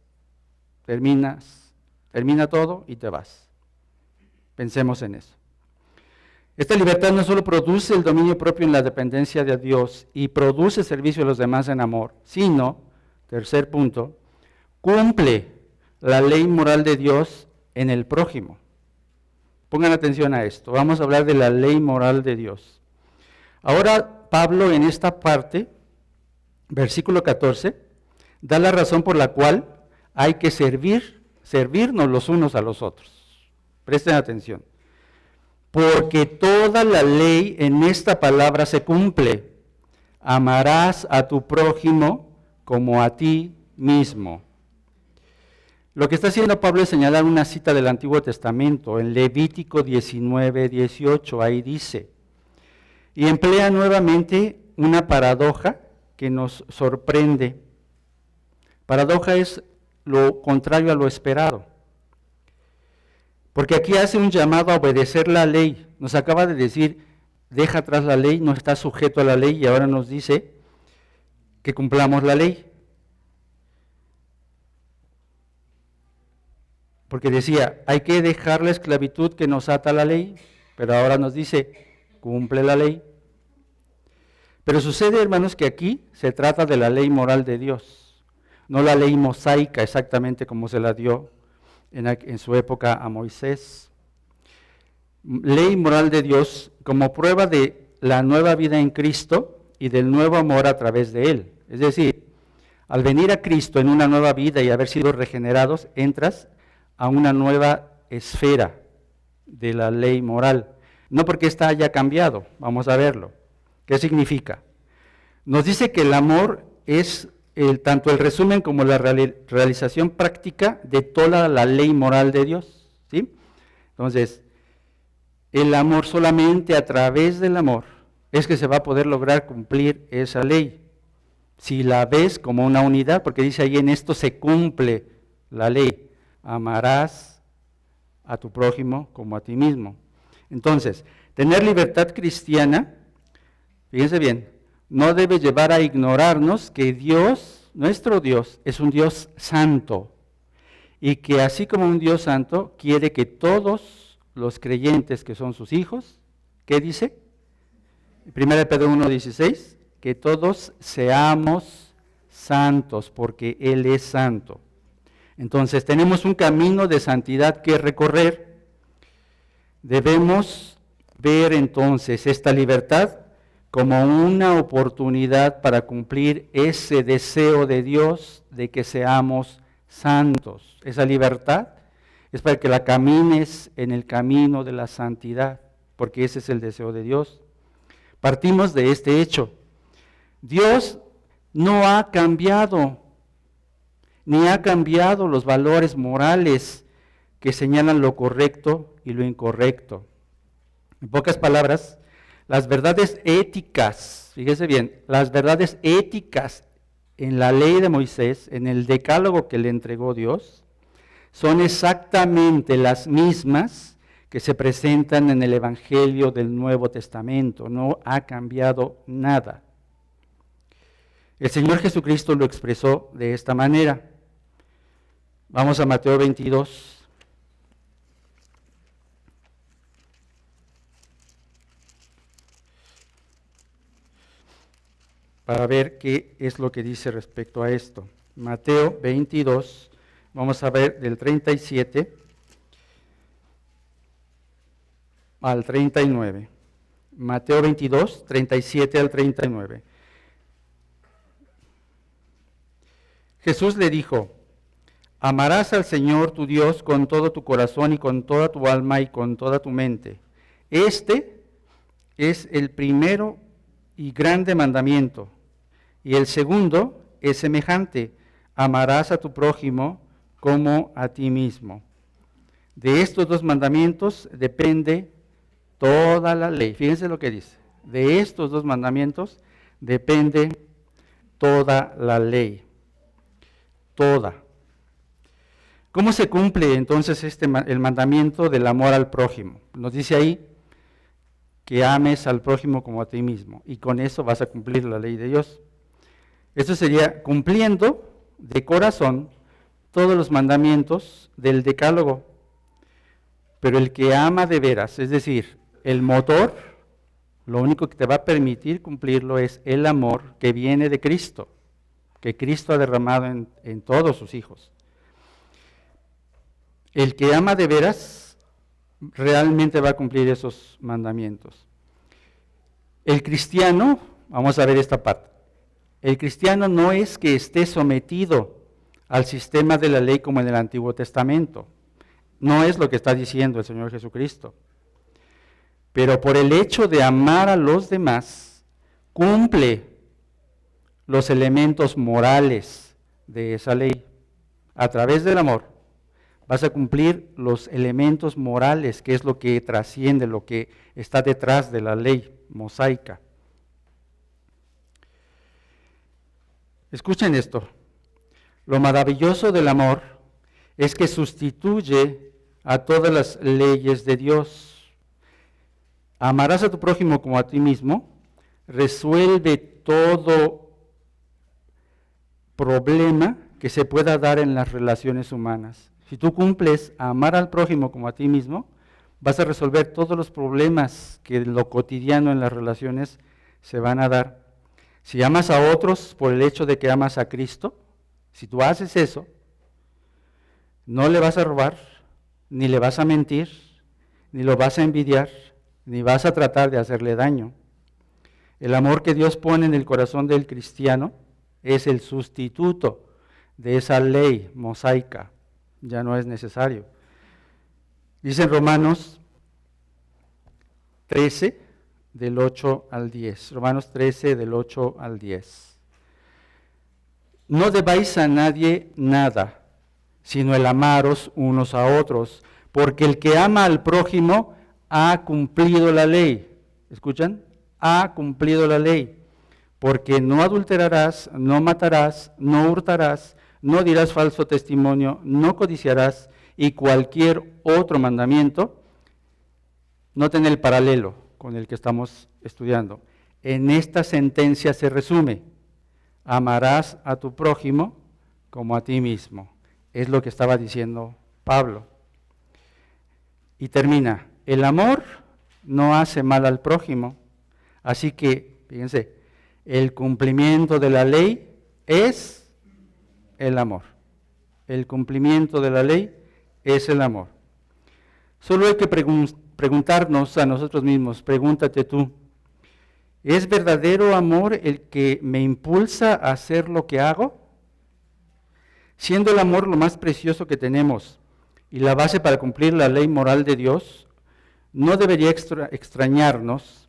A: termina todo y te vas? Pensemos en eso. Esta libertad no solo produce el dominio propio en la dependencia de Dios y produce servicio a los demás en amor, sino, tercer punto, cumple la ley moral de Dios en el prójimo. Pongan atención a esto, vamos a hablar de la ley moral de Dios. Ahora Pablo en esta parte, versículo 14, da la razón por la cual hay que servirnos los unos a los otros. Presten atención. Porque toda la ley en esta palabra se cumple. Amarás a tu prójimo como a ti mismo. Lo que está haciendo Pablo es señalar una cita del Antiguo Testamento, en Levítico 19, 18, ahí dice, y emplea nuevamente una paradoja que nos sorprende. Paradoja es lo contrario a lo esperado, porque aquí hace un llamado a obedecer la ley. Nos acaba de decir, deja atrás la ley, no está sujeto a la ley, y ahora nos dice que cumplamos la ley. Porque decía, hay que dejar la esclavitud que nos ata a la ley, pero ahora nos dice, cumple la ley. Pero sucede, hermanos, que aquí se trata de la ley moral de Dios, no la ley mosaica exactamente como se la dio en su época a Moisés. Ley moral de Dios como prueba de la nueva vida en Cristo y del nuevo amor a través de Él. Es decir, al venir a Cristo en una nueva vida y haber sido regenerados, entras a una nueva esfera de la ley moral. No porque esta haya cambiado, vamos a verlo. ¿Qué significa? Nos dice que el amor es tanto el resumen como la realización práctica de toda la ley moral de Dios, ¿sí? Entonces, el amor, solamente a través del amor es que se va a poder lograr cumplir esa ley. Si la ves como una unidad, porque dice ahí, en esto se cumple la ley. Amarás a tu prójimo como a ti mismo. Entonces, tener libertad cristiana, fíjense bien, no debe llevar a ignorarnos que Dios, nuestro Dios, es un Dios santo, y que así como un Dios santo, quiere que todos los creyentes que son sus hijos, ¿qué dice? 1 Pedro 1:16, que todos seamos santos, porque Él es santo. Entonces tenemos un camino de santidad que recorrer. Debemos ver entonces esta libertad como una oportunidad para cumplir ese deseo de Dios de que seamos santos. Esa libertad es para que la camines en el camino de la santidad, porque ese es el deseo de Dios. Partimos de este hecho. Dios no ha cambiado, ni ha cambiado los valores morales que señalan lo correcto y lo incorrecto. En pocas palabras, las verdades éticas, fíjese bien, las verdades éticas en la ley de Moisés, en el decálogo que le entregó Dios, son exactamente las mismas que se presentan en el Evangelio del Nuevo Testamento. No ha cambiado nada. El Señor Jesucristo lo expresó de esta manera. Vamos a Mateo 22. Para ver qué es lo que dice respecto a esto. Mateo 22, vamos a ver del 37 al 39. Mateo 22, 37 al 39. Jesús le dijo: amarás al Señor tu Dios con todo tu corazón y con toda tu alma y con toda tu mente. Este es el primero y grande mandamiento. Y el segundo es semejante: amarás a tu prójimo como a ti mismo. De estos dos mandamientos depende toda la ley. Fíjense lo que dice. De estos dos mandamientos depende toda la ley. Toda. ¿Cómo se cumple entonces el mandamiento del amor al prójimo? Nos dice ahí que ames al prójimo como a ti mismo, y con eso vas a cumplir la ley de Dios. Esto sería cumpliendo de corazón todos los mandamientos del decálogo. Pero el que ama de veras, es decir, el motor, lo único que te va a permitir cumplirlo es el amor que viene de Cristo, que Cristo ha derramado en todos sus hijos. El que ama de veras realmente va a cumplir esos mandamientos. El cristiano, vamos a ver esta parte, el cristiano no es que esté sometido al sistema de la ley como en el Antiguo Testamento. No es lo que está diciendo el Señor Jesucristo. Pero por el hecho de amar a los demás, cumple los elementos morales de esa ley. A través del amor vas a cumplir los elementos morales, que es lo que trasciende, lo que está detrás de la ley mosaica. Escuchen esto. Lo maravilloso del amor es que sustituye a todas las leyes de Dios. Amarás a tu prójimo como a ti mismo resuelve todo problema que se pueda dar en las relaciones humanas. Si tú cumples a amar al prójimo como a ti mismo, vas a resolver todos los problemas que en lo cotidiano en las relaciones se van a dar. Si amas a otros por el hecho de que amas a Cristo, si tú haces eso, no le vas a robar, ni le vas a mentir, ni lo vas a envidiar, ni vas a tratar de hacerle daño. El amor que Dios pone en el corazón del cristiano es el sustituto de esa ley mosaica. Ya no es necesario. Dice en Romanos 13, del 8 al 10. Romanos 13, del 8 al 10. No debáis a nadie nada, sino el amaros unos a otros, porque el que ama al prójimo ha cumplido la ley. ¿Escuchan? Ha cumplido la ley. Porque no adulterarás, no matarás, no hurtarás, no dirás falso testimonio, no codiciarás, y cualquier otro mandamiento. Noten el paralelo con el que estamos estudiando. En esta sentencia se resume: amarás a tu prójimo como a ti mismo. Es lo que estaba diciendo Pablo. Y termina: el amor no hace mal al prójimo. Así que, fíjense, el cumplimiento de la ley es el amor. El cumplimiento de la ley es el amor. Solo hay que preguntarnos a nosotros mismos, pregúntate tú, ¿es verdadero amor el que me impulsa a hacer lo que hago? Siendo el amor lo más precioso que tenemos y la base para cumplir la ley moral de Dios, no debería extrañarnos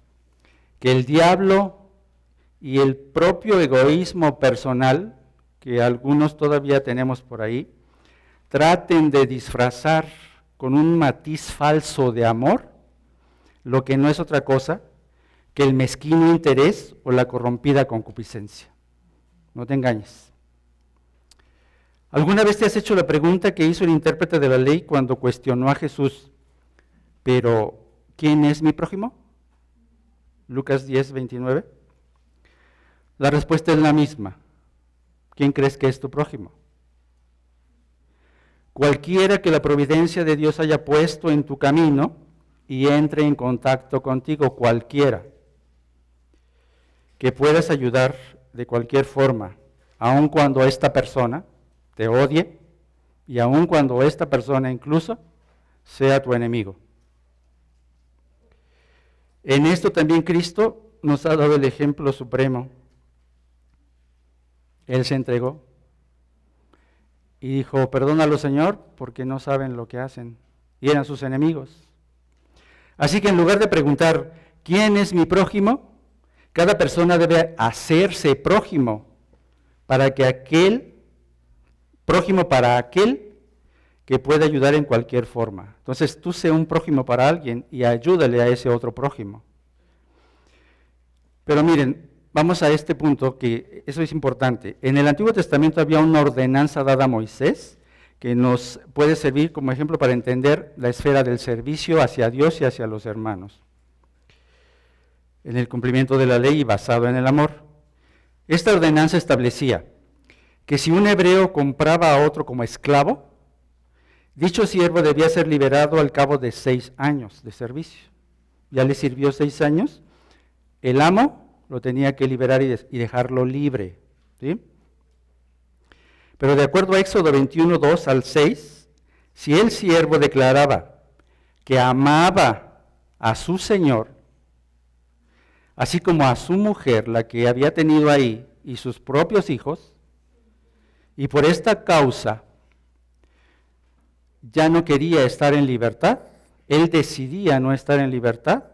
A: que el diablo y el propio egoísmo personal, que algunos todavía tenemos por ahí, traten de disfrazar con un matiz falso de amor lo que no es otra cosa que el mezquino interés o la corrompida concupiscencia. No te engañes. ¿Alguna vez te has hecho la pregunta que hizo el intérprete de la ley cuando cuestionó a Jesús? Pero, ¿quién es mi prójimo? Lucas 10, 29. La respuesta es la misma. ¿Quién crees que es tu prójimo? Cualquiera que la providencia de Dios haya puesto en tu camino y entre en contacto contigo, cualquiera que puedas ayudar de cualquier forma, aun cuando esta persona te odie y aun cuando esta persona incluso sea tu enemigo. En esto también Cristo nos ha dado el ejemplo supremo. Él se entregó y dijo, perdónalo, Señor, porque no saben lo que hacen. Y eran sus enemigos. Así que en lugar de preguntar, ¿quién es mi prójimo?, cada persona debe hacerse prójimo para aquel que pueda ayudar en cualquier forma. Entonces tú sé un prójimo para alguien y ayúdale a ese otro prójimo. Pero miren, vamos a este punto, que eso es importante. En el Antiguo Testamento había una ordenanza dada a Moisés que nos puede servir como ejemplo para entender la esfera del servicio hacia Dios y hacia los hermanos. En el cumplimiento de la ley y basado en el amor. Esta ordenanza establecía que si un hebreo compraba a otro como esclavo, dicho siervo debía ser liberado al cabo de 6 años de servicio. Ya le sirvió 6 años, el amo lo tenía que liberar y dejarlo libre, ¿sí? Pero de acuerdo a Éxodo 21, 2 al 6, si el siervo declaraba que amaba a su señor, así como a su mujer, la que había tenido ahí, y sus propios hijos, y por esta causa ya no quería estar en libertad, él decidía no estar en libertad,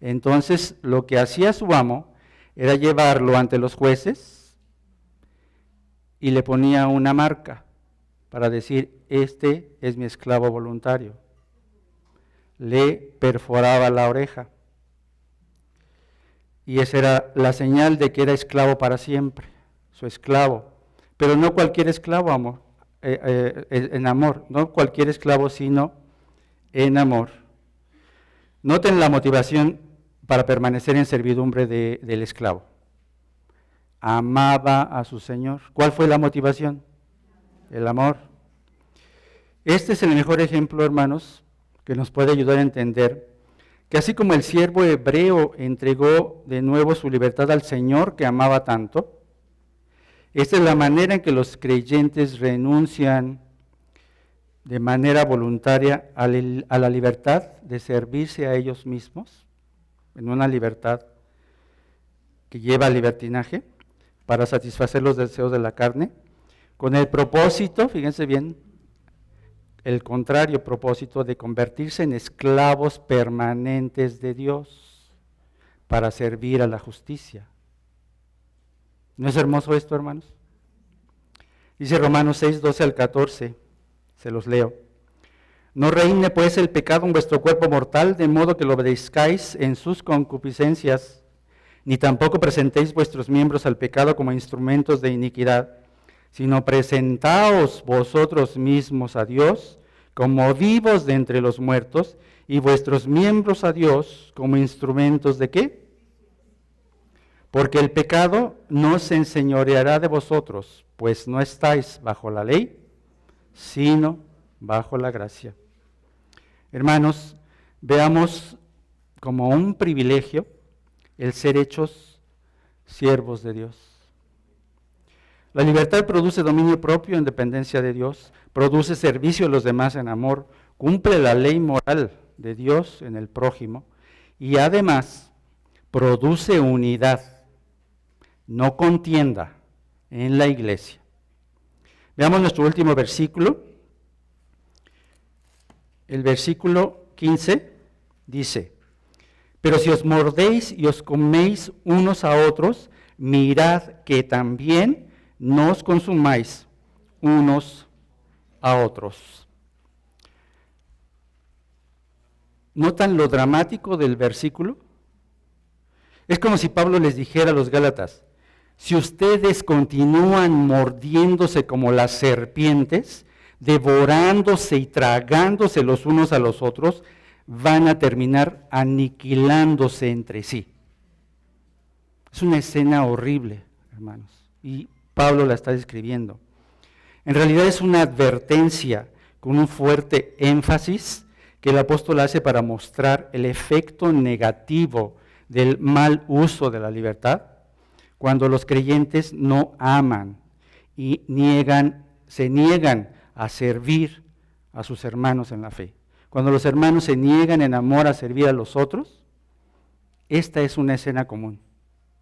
A: entonces lo que hacía su amo era llevarlo ante los jueces y le ponía una marca para decir, este es mi esclavo voluntario. Le perforaba la oreja. Y esa era la señal de que era esclavo para siempre, su esclavo. Pero no cualquier esclavo, en amor, no cualquier esclavo, sino en amor. Noten la motivación para permanecer en servidumbre del esclavo. Amaba a su señor. ¿Cuál fue la motivación? El amor. Este es el mejor ejemplo, hermanos, que nos puede ayudar a entender que así como el siervo hebreo entregó de nuevo su libertad al Señor que amaba tanto, esta es la manera en que los creyentes renuncian de manera voluntaria a la libertad de servirse a ellos mismos, en una libertad que lleva al libertinaje, para satisfacer los deseos de la carne, con el propósito, fíjense bien, el contrario propósito de convertirse en esclavos permanentes de Dios para servir a la justicia. ¿No es hermoso esto, hermanos? Dice Romanos 6, 12 al 14, se los leo. No reine pues el pecado en vuestro cuerpo mortal, de modo que lo obedezcáis en sus concupiscencias, ni tampoco presentéis vuestros miembros al pecado como instrumentos de iniquidad, sino presentaos vosotros mismos a Dios como vivos de entre los muertos, y vuestros miembros a Dios como instrumentos ¿de qué? Porque el pecado no se enseñoreará de vosotros, pues no estáis bajo la ley, sino bajo la gracia. Hermanos, veamos como un privilegio el ser hechos siervos de Dios. La libertad produce dominio propio en dependencia de Dios, produce servicio a los demás en amor, cumple la ley moral de Dios en el prójimo y además produce unidad, no contienda en la iglesia. Veamos nuestro último versículo. El versículo 15 dice: pero si os mordéis y os coméis unos a otros, mirad que también no os consumáis unos a otros. ¿Notan lo dramático del versículo? Es como si Pablo les dijera a los Gálatas: si ustedes continúan mordiéndose como las serpientes, devorándose y tragándose los unos a los otros, van a terminar aniquilándose entre sí. Es una escena horrible, hermanos, y Pablo la está describiendo. En realidad es una advertencia con un fuerte énfasis que el apóstol hace para mostrar el efecto negativo del mal uso de la libertad cuando los creyentes no aman y se niegan a servir a sus hermanos en la fe. Cuando los hermanos se niegan en amor a servir a los otros, esta es una escena común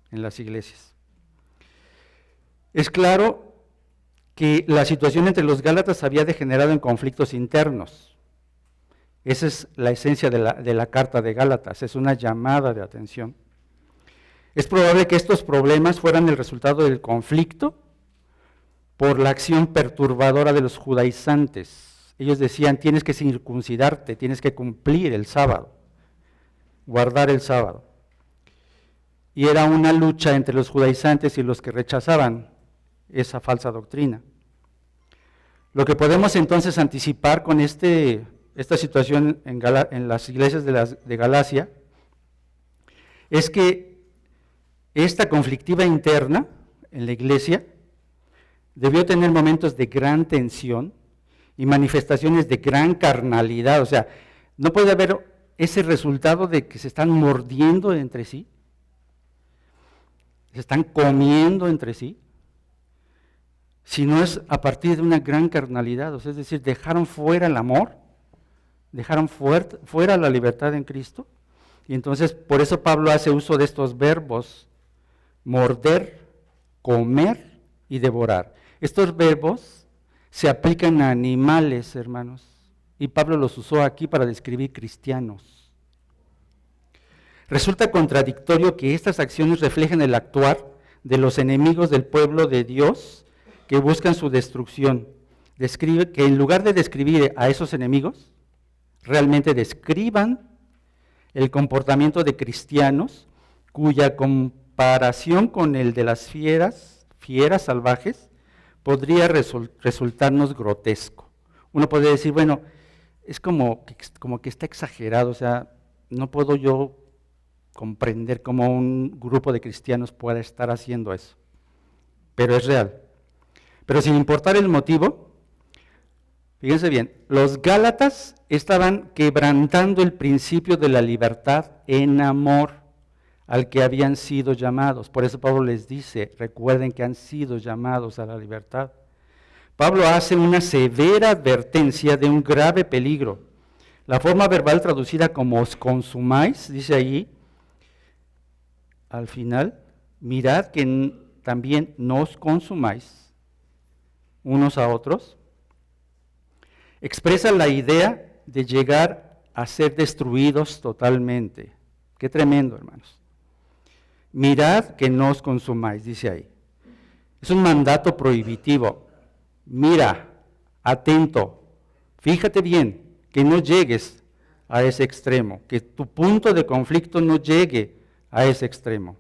A: en las iglesias. Es claro que la situación entre los Gálatas había degenerado en conflictos internos. Esa es la esencia de la carta de Gálatas, es una llamada de atención. Es probable que estos problemas fueran el resultado del conflicto por la acción perturbadora de los judaizantes. Ellos decían: tienes que circuncidarte, tienes que cumplir el sábado, guardar el sábado. Y era una lucha entre los judaizantes y los que rechazaban esa falsa doctrina. Lo que podemos entonces anticipar con esta situación en las iglesias de Galacia es que esta conflictiva interna en la iglesia debió tener momentos de gran tensión y manifestaciones de gran carnalidad. O sea, no puede haber ese resultado de que se están mordiendo entre sí, se están comiendo entre sí, si no es a partir de una gran carnalidad. O sea, es decir, dejaron fuera el amor, dejaron fuera la libertad en Cristo, y entonces por eso Pablo hace uso de estos verbos: morder, comer y devorar. Estos verbos se aplican a animales, hermanos, y Pablo los usó aquí para describir cristianos. Resulta contradictorio que estas acciones reflejen el actuar de los enemigos del pueblo de Dios que buscan su destrucción. Describe que en lugar de describir a esos enemigos, realmente describan el comportamiento de cristianos cuya comparación con el de las fieras salvajes, podría resultarnos grotesco. Uno podría decir: bueno, es como que está exagerado, o sea, no puedo yo comprender cómo un grupo de cristianos pueda estar haciendo eso, pero es real. Pero sin importar el motivo, fíjense bien, los Gálatas estaban quebrantando el principio de la libertad en amor al que habían sido llamados. Por eso Pablo les dice: recuerden que han sido llamados a la libertad. Pablo hace una severa advertencia de un grave peligro. La forma verbal traducida como os consumáis, dice allí, al final: mirad que también no os consumáis unos a otros, expresa la idea de llegar a ser destruidos totalmente. Qué tremendo, hermanos. Mirad que no os consumáis, dice ahí. Es un mandato prohibitivo. Mira, atento, fíjate bien, que no llegues a ese extremo, que tu punto de conflicto no llegue a ese extremo.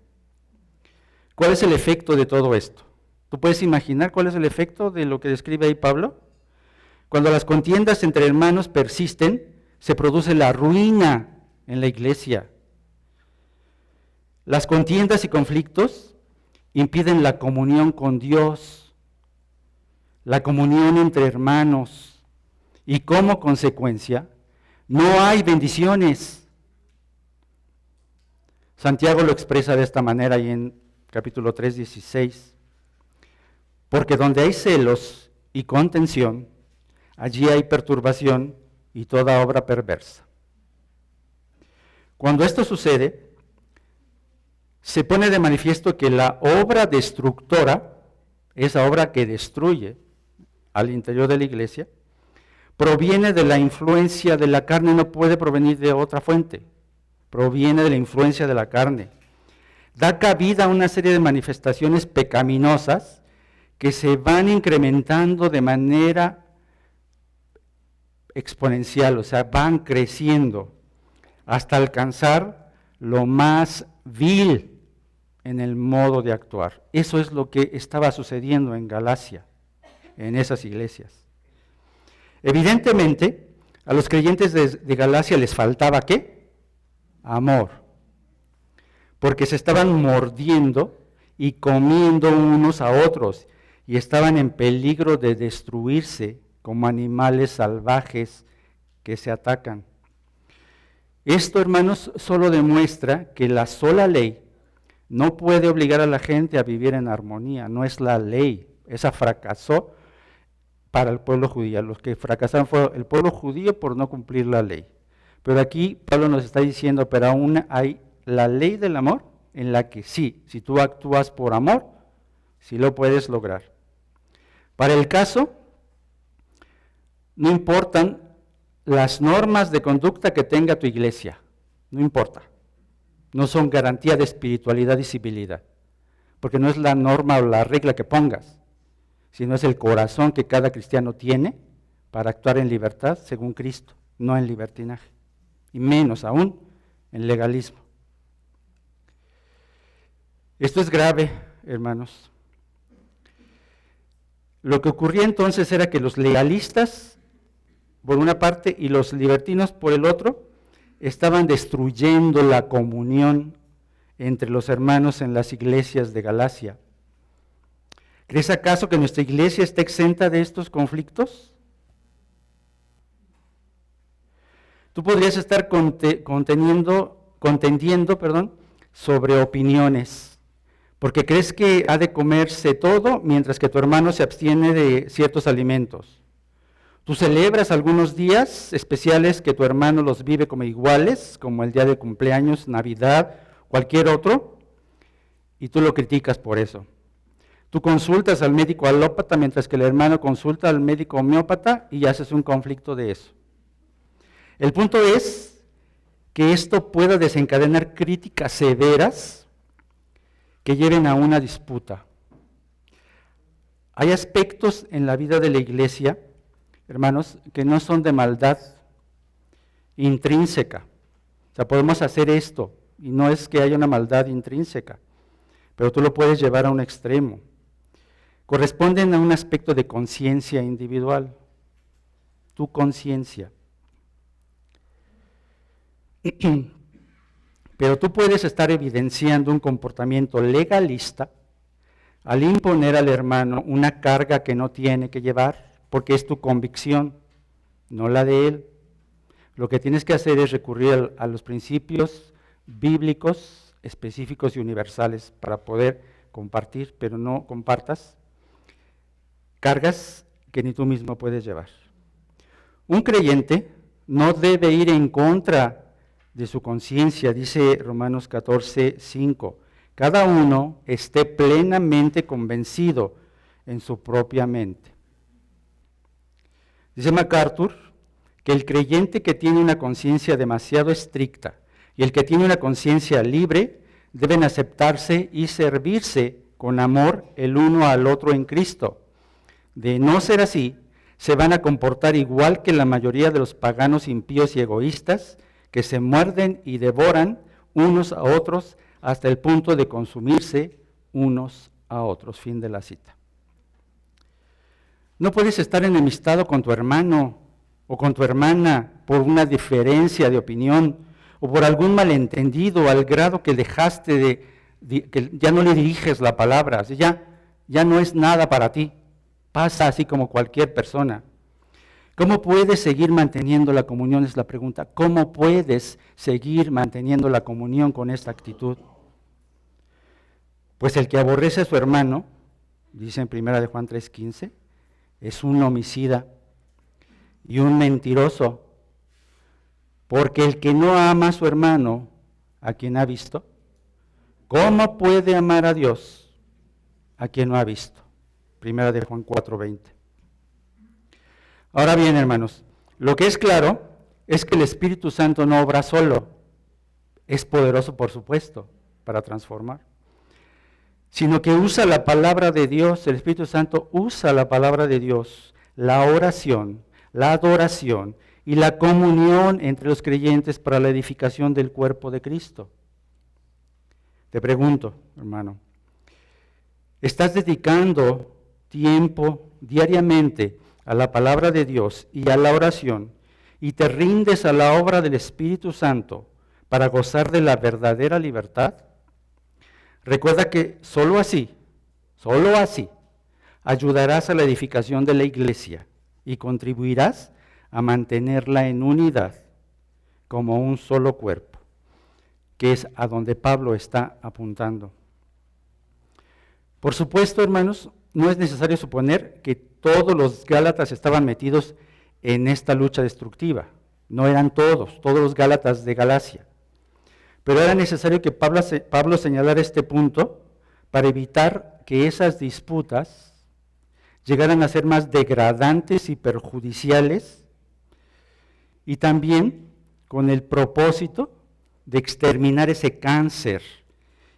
A: ¿Cuál es el efecto de todo esto? ¿Tú puedes imaginar cuál es el efecto de lo que describe ahí Pablo? Cuando las contiendas entre hermanos persisten, se produce la ruina en la iglesia. Las contiendas y conflictos impiden la comunión con Dios, la comunión entre hermanos, y como consecuencia, no hay bendiciones. Santiago lo expresa de esta manera ahí en capítulo 3, 16. Porque donde hay celos y contención, allí hay perturbación y toda obra perversa. Cuando esto sucede, se pone de manifiesto que la obra destructora, esa obra que destruye al interior de la iglesia, proviene de la influencia de la carne, no puede provenir de otra fuente, proviene de la influencia de la carne. Da cabida a una serie de manifestaciones pecaminosas que se van incrementando de manera exponencial, o sea, van creciendo hasta alcanzar lo más vil en el modo de actuar. Eso es lo que estaba sucediendo en Galacia, en esas iglesias. Evidentemente, a los creyentes de Galacia les faltaba ¿qué? Amor, porque se estaban mordiendo y comiendo unos a otros y estaban en peligro de destruirse como animales salvajes que se atacan. Esto, hermanos, solo demuestra que la sola ley no puede obligar a la gente a vivir en armonía, no es la ley, esa fracasó para el pueblo judío. Los que fracasaron fue el pueblo judío por no cumplir la ley. Pero aquí Pablo nos está diciendo, pero aún hay la ley del amor en la que sí, si tú actúas por amor, sí lo puedes lograr. Para el caso, no importan las normas de conducta que tenga tu iglesia, no importa. No son garantía de espiritualidad y civilidad, porque no es la norma o la regla que pongas, sino es el corazón que cada cristiano tiene para actuar en libertad según Cristo, no en libertinaje, y menos aún en legalismo. Esto es grave, hermanos. Lo que ocurría entonces era que los legalistas, por una parte, y los libertinos, por el otro, estaban destruyendo la comunión entre los hermanos en las iglesias de Galacia. ¿Crees acaso que nuestra iglesia está exenta de estos conflictos? Tú podrías estar contendiendo, sobre opiniones, porque crees que ha de comerse todo mientras que tu hermano se abstiene de ciertos alimentos. Tú celebras algunos días especiales que tu hermano los vive como iguales, como el día de cumpleaños, Navidad, cualquier otro, y tú lo criticas por eso. Tú consultas al médico alópata mientras que el hermano consulta al médico homeópata y haces un conflicto de eso. El punto es que esto pueda desencadenar críticas severas que lleven a una disputa. Hay aspectos en la vida de la iglesia, hermanos, que no son de maldad intrínseca. O sea, podemos hacer esto y no es que haya una maldad intrínseca, pero tú lo puedes llevar a un extremo. Corresponden a un aspecto de conciencia individual, tu conciencia. Pero tú puedes estar evidenciando un comportamiento legalista al imponer al hermano una carga que no tiene que llevar, porque es tu convicción, no la de él. Lo que tienes que hacer es recurrir a los principios bíblicos específicos y universales para poder compartir, pero no compartas cargas que ni tú mismo puedes llevar. Un creyente no debe ir en contra de su conciencia, dice Romanos 14, 5. Cada uno esté plenamente convencido en su propia mente. Dice MacArthur que el creyente que tiene una conciencia demasiado estricta y el que tiene una conciencia libre deben aceptarse y servirse con amor el uno al otro en Cristo. De no ser así, se van a comportar igual que la mayoría de los paganos impíos y egoístas que se muerden y devoran unos a otros hasta el punto de consumirse unos a otros. Fin de la cita. No puedes estar enemistado con tu hermano o con tu hermana por una diferencia de opinión o por algún malentendido al grado que dejaste que ya no le diriges la palabra, ya no es nada para ti. Pasa así como cualquier persona. ¿Cómo puedes seguir manteniendo la comunión? Es la pregunta. ¿Cómo puedes seguir manteniendo la comunión con esta actitud? Pues el que aborrece a su hermano, dice en 1 de Juan 3:15, es un homicida y un mentiroso, porque el que no ama a su hermano, a quien ha visto, ¿cómo puede amar a Dios a quien no ha visto? 1 de Juan 4:20. Ahora bien, hermanos, lo que es claro es que el Espíritu Santo no obra solo, es poderoso, por supuesto, para transformar, sino que usa la palabra de Dios. El Espíritu Santo usa la palabra de Dios, la oración, la adoración y la comunión entre los creyentes para la edificación del cuerpo de Cristo. Te pregunto, hermano, ¿estás dedicando tiempo diariamente a la palabra de Dios y a la oración y te rindes a la obra del Espíritu Santo para gozar de la verdadera libertad? Recuerda que solo así, ayudarás a la edificación de la iglesia y contribuirás a mantenerla en unidad como un solo cuerpo, que es a donde Pablo está apuntando. Por supuesto, hermanos, no es necesario suponer que todos los gálatas estaban metidos en esta lucha destructiva. No eran todos los gálatas de Galacia. Pero era necesario que Pablo señalara este punto para evitar que esas disputas llegaran a ser más degradantes y perjudiciales, y también con el propósito de exterminar ese cáncer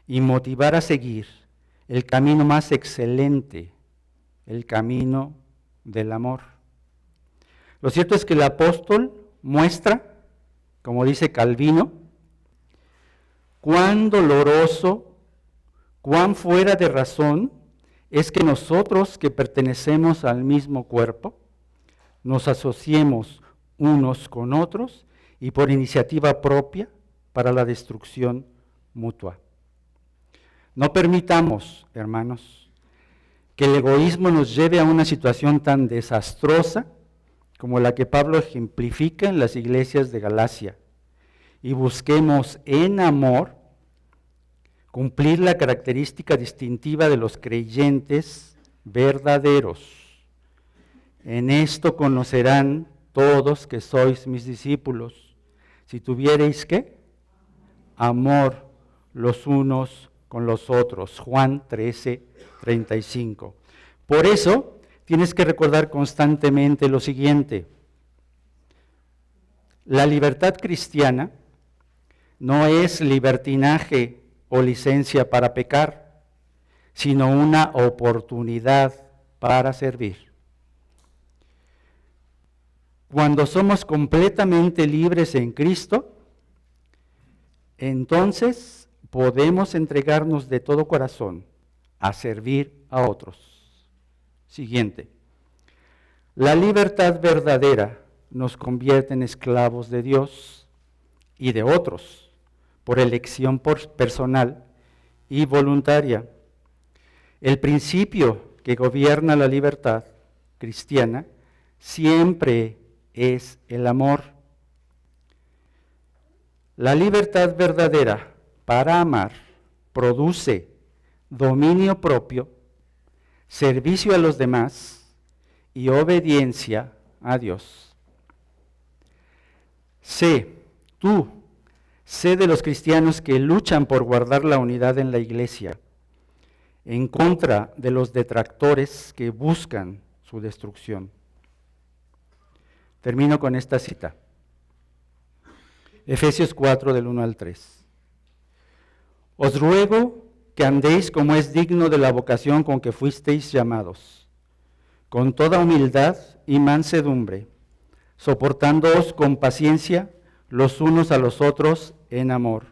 A: y motivar a seguir el camino más excelente, el camino del amor. Lo cierto es que el apóstol muestra, como dice Calvino, cuán doloroso, cuán fuera de razón es que nosotros que pertenecemos al mismo cuerpo, nos asociemos unos con otros y por iniciativa propia para la destrucción mutua. No permitamos, hermanos, que el egoísmo nos lleve a una situación tan desastrosa como la que Pablo ejemplifica en las iglesias de Galacia, y busquemos en amor cumplir la característica distintiva de los creyentes verdaderos. En esto conocerán todos que sois mis discípulos, si tuviereis ¿qué? Amor los unos con los otros. Juan 13:35. Por eso tienes que recordar constantemente lo siguiente: la libertad cristiana no es libertinaje o licencia para pecar, sino una oportunidad para servir. Cuando somos completamente libres en Cristo, entonces podemos entregarnos de todo corazón a servir a otros. Siguiente. La libertad verdadera nos convierte en esclavos de Dios y de otros por elección personal y voluntaria. El principio que gobierna la libertad cristiana siempre es el amor. La libertad verdadera para amar produce dominio propio, servicio a los demás y obediencia a Dios. Sé de los cristianos que luchan por guardar la unidad en la iglesia, en contra de los detractores que buscan su destrucción. Termino con esta cita. Efesios 4, del 1 al 3. Os ruego que andéis como es digno de la vocación con que fuisteis llamados, con toda humildad y mansedumbre, soportándoos con paciencia los unos a los otros en amor,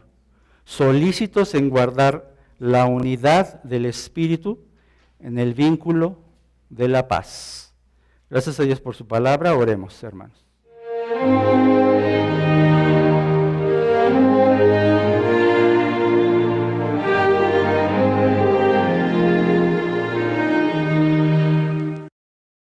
A: solícitos en guardar la unidad del Espíritu en el vínculo de la paz. Gracias a Dios por su palabra. Oremos, hermanos.